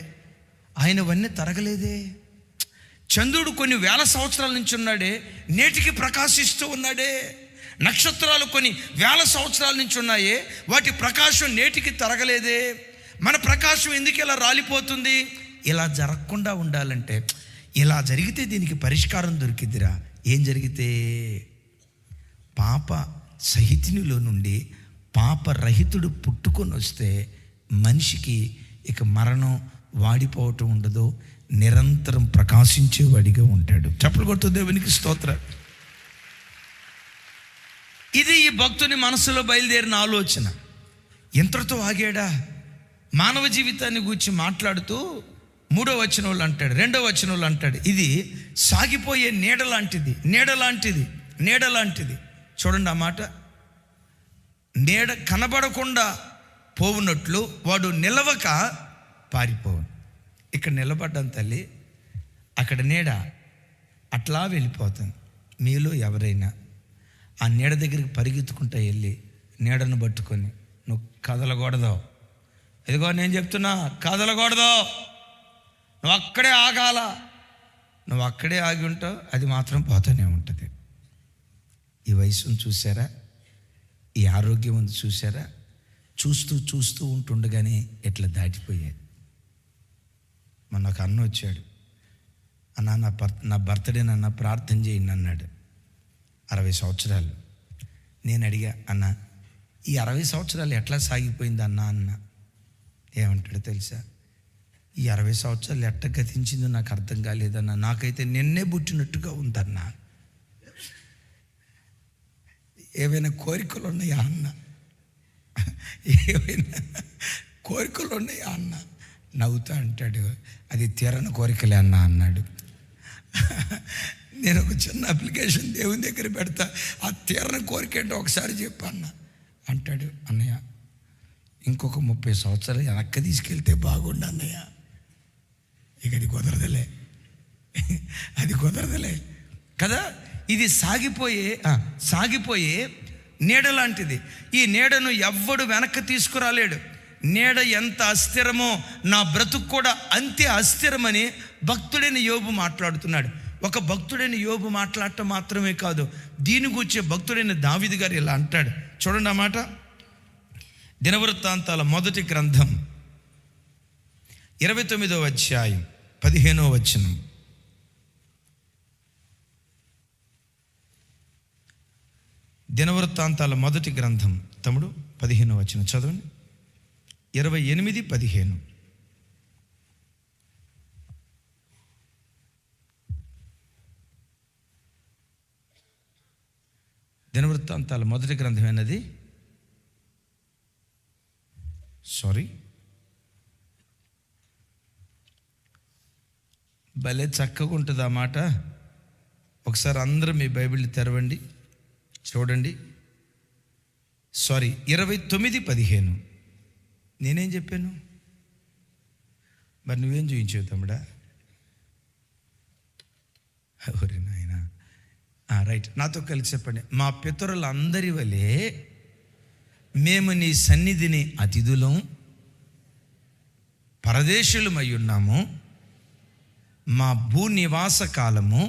ఆయనవన్నీ తరగలేదే. చంద్రుడు కొన్ని వేల సంవత్సరాల నుంచి ఉన్నాడే, నేటికి ప్రకాశిస్తూ ఉన్నాడే. నక్షత్రాలు కొన్ని వేల సంవత్సరాల నుంచి ఉన్నాయే, వాటి ప్రకాశం నేటికి తరగలేదే. మన ప్రకాశం ఎందుకు ఇలా రాలిపోతుంది? ఇలా జరగకుండా ఉండాలంటే, ఇలా జరిగితే దీనికి పరిష్కారం దొరికిద్దిరా. ఏం జరిగితే? పాప సహితునిలో నుండి పాపరహితుడు పుట్టుకొని వస్తే మనిషికి ఇక మరణం, వాడిపోవటం ఉండదు, నిరంతరం ప్రకాశించేవాడిగా ఉంటాడు. చప్పలు కొడుతూ దేవునికి స్తోత్రం. ఇది ఈ భక్తుని మనసులో బయలుదేరిన ఆలోచన. ఎంతటితో ఆగాడా? మానవ జీవితాన్ని గురించి మాట్లాడుతూ 3వ వచనంలో అంటాడు, 2వ వచనంలో అంటాడు, ఇది సాగిపోయే నీడ లాంటిది. చూడండి ఆ మాట, నీడ కనబడకుండా పోవునట్లు వాడు నిలవక పారిపోవు. ఇక్కడ నిలబడ్డాం తల్లి, అక్కడ నీడ అట్లా వెళ్ళిపోతుంది. మీలో ఎవరైనా ఆ నీడ దగ్గరికి పరిగెత్తుకుంటా వెళ్ళి నీడను పట్టుకొని, నువ్వు కదలకూడదు, ఇదిగో నేను చెప్తున్నా కదలకూడదు, నువ్వు అక్కడే ఆగాల, నువ్వు అక్కడే ఆగి ఉంటావు, అది మాత్రం పోతూనే ఉంటుంది. ఈ వయసును చూసారా, ఈ ఆరోగ్యం ఉంది చూసారా, చూస్తూ ఉంటుండగానే ఎట్లా దాటిపోయాయి. మొన్న ఒక అన్న వచ్చాడు, అన్న నా బర్త్డే నన్న ప్రార్థన చేయండి అన్నాడు. 60 సంవత్సరాలు. నేను అడిగా, అన్న ఈ 60 సంవత్సరాలు ఎట్లా సాగిపోయింది అన్న. ఏమంటాడు తెలుసా, ఈ 60 సంవత్సరాలు ఎట్ట గతించిందో నాకు అర్థం కాలేదన్న, నాకైతే నిన్నే పుట్టినట్టుగా ఉందన్నా. ఏవైనా కోరికలు ఉన్నాయా అన్న, ఏవైనా కోరికలు ఉన్నాయా అన్న. నవ్వుతా అంటాడు, అది తీరని కోరికలే అన్న అన్నాడు. నేను ఒక చిన్న అప్లికేషన్ దేవుని దగ్గర పెడతా, ఆ తీరని కోరిక ఏంటో ఒకసారి చెప్పు అన్న అంటాడు. అన్నయ్య ఇంకొక 30 సంవత్సరాలు వెనక్కి తీసుకెళ్తే బాగుండు అన్నయ్య. ఇక అది కుదరదులే కదా. ఇది సాగిపోయే నీడ లాంటిది. ఈ నీడను ఎవ్వడు వెనక్కి తీసుకురాలేడు. నీడ ఎంత అస్థిరమో నా బ్రతుకు కూడా అంతే అస్థిరమని భక్తుడైన యోబు మాట్లాడుతున్నాడు. ఒక భక్తుడైన యోబు మాట్లాడటం మాత్రమే కాదు, దీని గురించి భక్తుడైన దావీదు గారు ఇలా అంటాడు. చూడండి ఆ మాట, దినవృత్తాంతాల మొదటి గ్రంథం 29వ అధ్యాయం 15వ వచనం. దినవృత్తాంతాల మొదటి గ్రంథం తమ్ముడు 15వ వచనం చదవండి. 28-15. దినవృత్తాంతాల మొదటి గ్రంథం అయినది, భలే చక్కగా ఉంటుంది ఆ మాట. ఒకసారి అందరూ మీ బైబిల్ తెరవండి, చూడండి. 29-15. నేనేం చెప్పాను మరి, నువ్వేం చూపించావు తమ్ముడా? ఓరే నాయనా, రైట్, నాతో కలిసి చెప్పండి. మా పితరులందరి వలె మేము నీ సన్నిధిని అతిథులం, పరదేశులమై ఉన్నాము. మా భూనివాస కాలము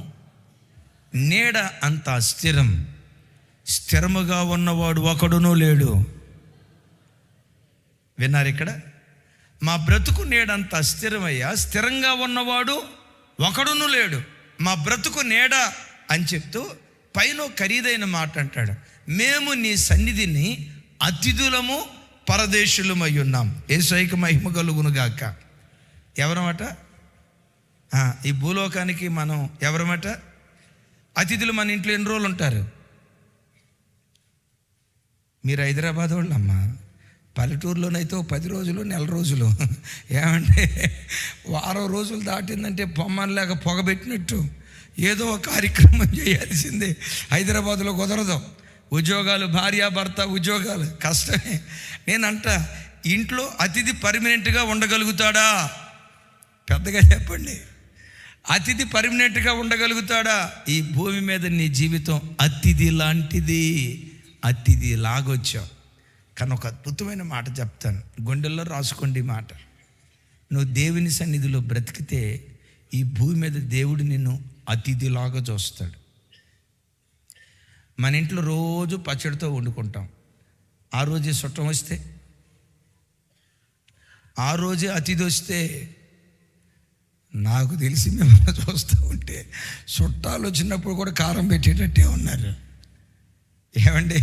నీడ అంత స్థిరముగా ఉన్నవాడు ఒకడునూ లేడు. విన్నారు ఇక్కడ, మా బ్రతుకు నీడంత అస్థిరమయ్యా, స్థిరంగా ఉన్నవాడు ఒకడునూ లేడు. మా బ్రతుకు నీడ అని చెప్తూ పైన ఖరీదైన మాట అంటాడు, మేము నీ సన్నిధిని అతిథులము, పరదేశులమై ఉన్నాం. యేసయ్యకు మహిమ కలుగును గాక. ఎవరమాట? ఈ భూలోకానికి మనం ఎవరమాట? అతిథులు. మన ఇంట్లో ఎన్ని రోజులు ఉంటారు? మీరు హైదరాబాద్ వాళ్ళమ్మా, పల్లెటూరులోనైతే 10 రోజులు, నెల రోజులు. ఏమంటే వారం రోజులు దాటిందంటే పొమ్మని లేక పొగబెట్టినట్టు ఏదో ఒక కార్యక్రమం చేయాల్సిందే. హైదరాబాద్లో కుదరదు. ఉద్యోగాలు, భార్యాభర్త ఉద్యోగాలు కష్టమే. నేనంట, ఇంట్లో అతిథి పర్మనెంట్గా ఉండగలుగుతాడా? పెద్దగా చెప్పండి. అతిథి పర్మనెంట్గా ఉండగలుగుతాడా? ఈ భూమి మీద నీ జీవితం అతిథి లాంటిది. అతిథి లాగొచ్చావు. కానీ ఒక అద్భుతమైన మాట చెప్తాను, గుండెల్లో రాసుకోండి ఈ మాట. నువ్వు దేవుని సన్నిధిలో బ్రతికితే ఈ భూమి మీద దేవుడు నిన్ను అతిథిలాగా చూస్తాడు. మన ఇంట్లో రోజు పచ్చడితో వండుకుంటాం. ఆ రోజే చుట్టం వస్తే, ఆ రోజే అతిథి వస్తే, నాకు తెలిసి మిమ్మల్ని చూస్తూ ఉంటే చుట్టాలు వచ్చినప్పుడు కూడా కారం పెట్టేటట్టే ఉన్నారు. ఏమండి,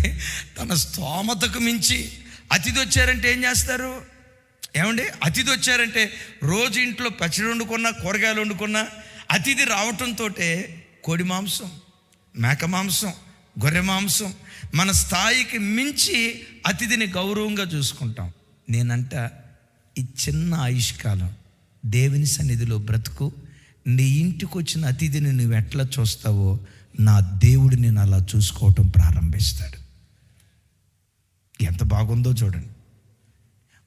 తన స్తోమతకు మించి అతిథి వచ్చారంటే ఏం చేస్తారు? ఏమండి, అతిథి వచ్చారంటే రోజు ఇంట్లో పచ్చడి వండుకున్నా, కూరగాయలు వండుకున్నా, అతిథి రావటంతో కోడి మాంసం, మేక మాంసం, గొర్రె మాంసం, మన స్థాయికి మించి అతిథిని గౌరవంగా చూసుకుంటాం. నేనంట, ఈ చిన్న ఆయుష్కాలం దేవుని సన్నిధిలో బ్రతుకు. నీ ఇంటికి వచ్చిన అతిథిని నువ్వు ఎట్లా చూస్తావో నా దేవుడు నేను అలా చూసుకోవటం ప్రారంభిస్తాడు. ఎంత బాగుందో చూడండి.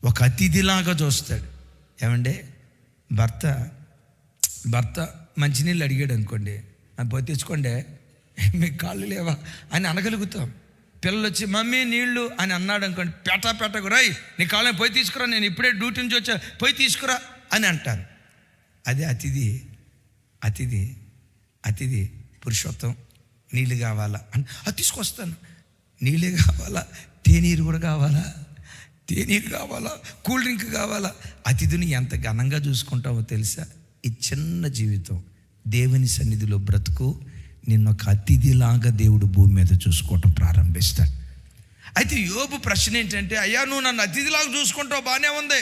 ఒక అతిథిలాగా చూస్తాడు. ఏమంటే భర్త మంచినీళ్ళు అడిగాడు అనుకోండి, పోయి తెచ్చుకోండి, మీకు కాళ్ళు లేవా అని అనగలుగుతాం. పిల్లలు వచ్చి మమ్మీ నీళ్ళు అని అన్నాడు అనుకోండి, పెట్టకు రై నీ కాళ్ళని పోయి తీసుకురా, నేను ఇప్పుడే డ్యూటీ నుంచి వచ్చా, పోయి తీసుకురా అని అంటారు. అదే అతిథి పురుషోత్తం నీళ్ళు కావాలా అని, అది తీసుకొస్తాను. నీళ్ళే కావాలా, తేనీరు కూడా కావాలా, కూల్ డ్రింక్ కావాలా. అతిథిని ఎంత ఘనంగా చూసుకుంటావో తెలుసా? ఈ చిన్న జీవితం దేవుని సన్నిధిలో బ్రతుకు నిన్న ఒక అతిథిలాగా దేవుడు భూమి మీద చూసుకోవటం ప్రారంభిస్తాడు. అయితే యోబు ప్రశ్న ఏంటంటే, అయ్యా నువ్వు నన్ను అతిథిలాగా చూసుకుంటావు బాగానే ఉంది,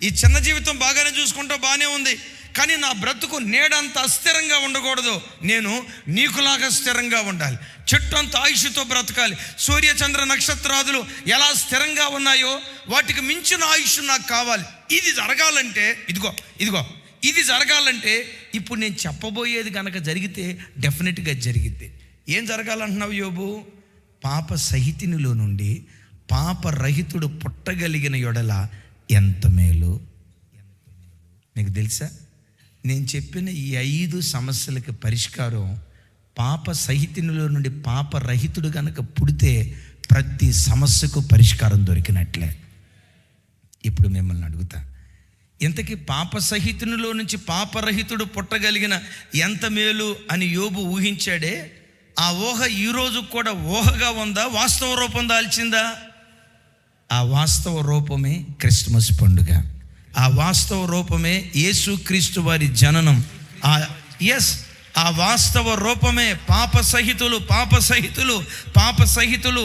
ఈ చిన్న జీవితం బాగానే చూసుకుంటావు బాగానే ఉంది, కానీ నా బ్రతుకు నేడంత అస్థిరంగా ఉండకూడదు, నేను నీకులాగా స్థిరంగా ఉండాలి. చెట్టు అంత ఆయుష్తో బ్రతకాలి. సూర్య చంద్ర నక్షత్రాదులు ఎలా స్థిరంగా ఉన్నాయో వాటికి మించిన ఆయుష్ నాకు కావాలి. ఇది జరగాలంటే ఇది జరగాలంటే ఇప్పుడు నేను చెప్పబోయేది కనుక జరిగితే డెఫినెట్గా జరిగిద్ది. ఏం జరగాలంటున్నావు యోబు? పాప సహితునిలో నుండి పాపరహితుడు పుట్టగలిగిన యొడల ఎంత మేలు. మీకు తెలుసా, నేను చెప్పిన ఈ 5 సమస్యలకి పరిష్కారం పాప సహితునిలో నుండి పాపరహితుడు కనుక పుడితే ప్రతి సమస్యకు పరిష్కారం దొరికినట్లే. ఇప్పుడు మిమ్మల్ని అడుగుతా, ఇంతకీ పాప సహితునిలో నుంచి పాపరహితుడు పుట్టగలిగిన ఎంత మేలు అని యోబు ఊహించాడే, ఆ ఊహ ఈరోజు కూడా ఊహగా ఉందా, వాస్తవ రూపం దాల్చిందా? ఆ వాస్తవ రూపమే క్రిస్మస్ పండుగ. ఆ వాస్తవ రూపమే యేసుక్రీస్తు వారి జననం. ఆ వాస్తవ రూపమే పాప సహితులు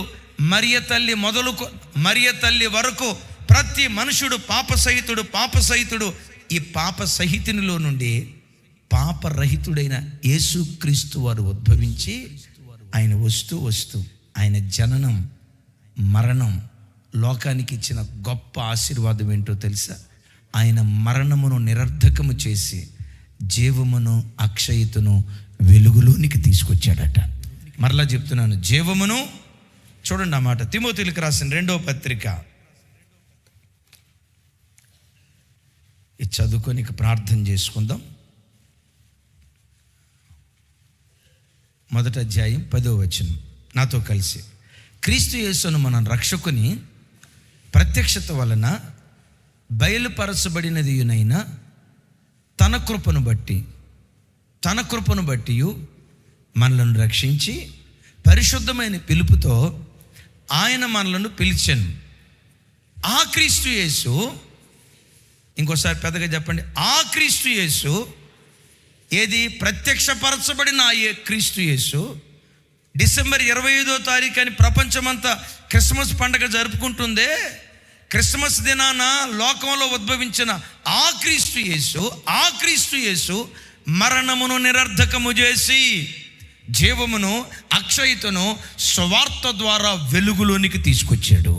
మరియ తల్లి వరకు ప్రతి మనుషుడు పాప సహితుడు. ఈ పాప సహితునిలో నుండి పాపరహితుడైన యేసుక్రీస్తు వారు ఉద్భవించి ఆయన వస్తూ ఆయన జననం మరణం లోకానికి ఇచ్చిన గొప్ప ఆశీర్వాదం ఏంటో తెలుసా? ఆయన మరణమును నిరర్ధకము చేసి జీవమును అక్షయతను వెలుగులోనికి తీసుకొచ్చాడట. మరలా చెప్తున్నాను, జీవమును. చూడండి ఆ మాట, తిమోతిలకు రాసిన 2వ పత్రిక. ఇది చదువుకొని ప్రార్థన చేసుకుందాం. 1వ అధ్యాయం 10వ వచనం నాతో కలిసి. క్రీస్తు యేసును మన రక్షకుని ప్రత్యక్షత వలన బయలుపరచబడినదియునైనా తన కృపను బట్టి మనలను రక్షించి పరిశుద్ధమైన పిలుపుతో ఆయన మనలను పిలిచెను. ఆ క్రీస్తు యేసు, ఇంకోసారి పెద్దగా చెప్పండి, ఆ క్రీస్తు యేసు ఏది? ప్రత్యక్షపరచబడిన క్రీస్తు యేసు. డిసెంబర్ 25వ తారీఖు అని ప్రపంచమంతా క్రిస్మస్ పండుగ జరుపుకుంటుందే, క్రిస్మస్ దినాన లోకంలో ఉద్భవించిన ఆ క్రీస్తు యేసు మరణమును నిరర్ధకము చేసి జీవమును అక్షయతను స్వార్థ ద్వారా వెలుగులోనికి తీసుకొచ్చాడు.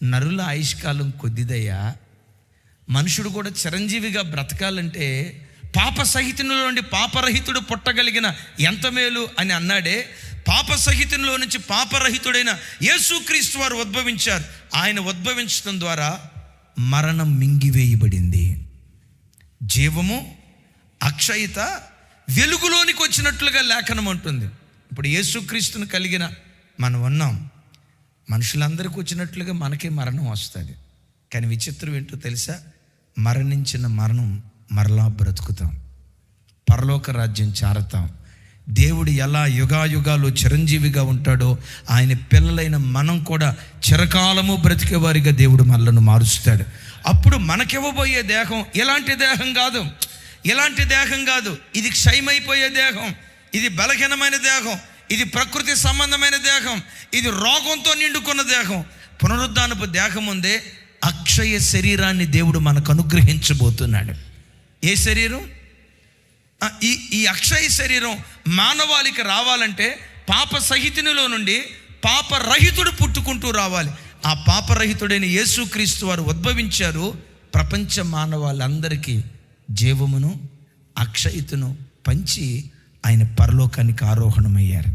నరుల ఆయుష్కాలం కొద్దిదయ్యా. మనుషుడు కూడా చిరంజీవిగా బ్రతకాలంటే పాప సహితునిలో నుండి పాపరహితుడు పుట్టగలిగిన ఎంత మేలు అని అన్నాడే. పాప సహితునిలో నుంచి పాపరహితుడైన యేసుక్రీస్తు వారు ఉద్భవించారు. ఆయన ఉద్భవించడం ద్వారా మరణం మింగివేయబడింది, జీవము అక్షయత వెలుగులోనికి వచ్చినట్లుగా లేఖనం ఉంటుంది. ఇప్పుడు యేసుక్రీస్తుని కలిగిన మనం ఉన్నాం. మనుషులందరికీ వచ్చినట్లుగా మనకే మరణం వస్తుంది. కానీ విచిత్రం ఏంటో తెలుసా? మరణించిన మరణం మరలా బ్రతుకుతాం, పరలోక రాజ్యం చేరతాం. దేవుడు ఎలా యుగాయుగాలు చిరంజీవిగా ఉంటాడో ఆయన పిల్లలైన మనం కూడా చిరకాలము బ్రతికే వారిగా దేవుడు మనలను మారుస్తాడు. అప్పుడు మనకివ్వబోయే దేహం ఇలాంటి దేహం కాదు. ఇది క్షయమైపోయే దేహం, ఇది బలహీనమైన దేహం, ఇది ప్రకృతి సంబంధమైన దేహం, ఇది రోగంతో నిండుకున్న దేహం. పునరుద్ధానపు దేహం ఉందే, అక్షయ శరీరాన్ని దేవుడు మనకు అనుగ్రహించబోతున్నాడు. ఏ శరీరం? ఈ అక్షయ శరీరం మానవాళికి రావాలంటే పాప సహితునిలో నుండి పాపరహితుడు పుట్టుకుంటూ రావాలి. ఆ పాపరహితుడైన యేసుక్రీస్తు వారు ఉద్భవించారు. ప్రపంచ మానవాళ్ళందరికీ జీవమును అక్షయతను పంచి ఆయన పరలోకానికి ఆరోహణమయ్యారు.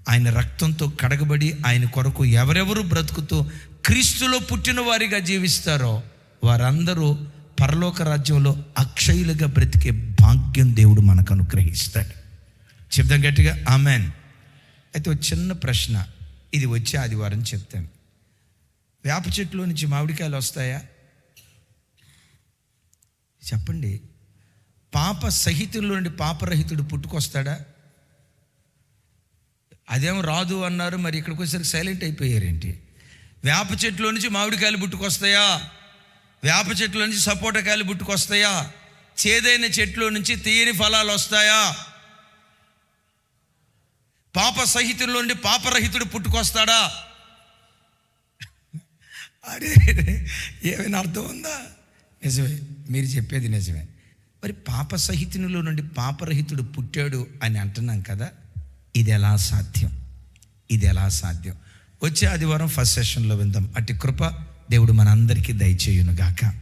ఆయన రక్తంతో కడగబడి ఆయన కొరకు ఎవరెవరు బ్రతుకుతూ క్రీస్తులో పుట్టిన వారిగా జీవిస్తారో వారందరూ పరలోక రాజ్యంలో అక్షయులుగా బ్రతికే భాగ్యం దేవుడు మనకు అనుగ్రహిస్తాడు. చెప్దాం గట్టిగా ఆమెన్. అయితే ఒక చిన్న ప్రశ్న, ఇది వచ్చే ఆదివారం చెప్తాను. వేప చెట్టులో నుంచి మామిడికాయలు వస్తాయా? చెప్పండి. పాప సహితుల్లో నుండి పాపరహితుడు పుట్టుకొస్తాడా? అదేమో రాదు అన్నారు, మరి ఇక్కడికి వచ్చేసరికి సైలెంట్ అయిపోయారేంటి? వేప చెట్టులో నుంచి మామిడికాయలు పుట్టుకొస్తాయా? వేప చెట్టులో నుంచి సపోటాకాయలు పుట్టుకొస్తాయా? చేదైన చెట్లో నుంచి తీయని ఫలాలు వస్తాయా? పాప సహితుల్లో నుండి పాపరహితుడు పుట్టుకొస్తాడా? అరే, ఏమైనా అర్థం ఉందా? నిజమే, మీరు చెప్పేది నిజమే. మరి పాప సహితునిలో నుండి పాపరహితుడు పుట్టాడు అని అంటున్నాం కదా, ఇది ఎలా సాధ్యం? ఇది ఎలా సాధ్యం? వచ్చే ఆదివారం ఫస్ట్ సెషన్లో విందాం. అట్టి కృప దేవుడు మనందరికీ దయచేయునుగాక.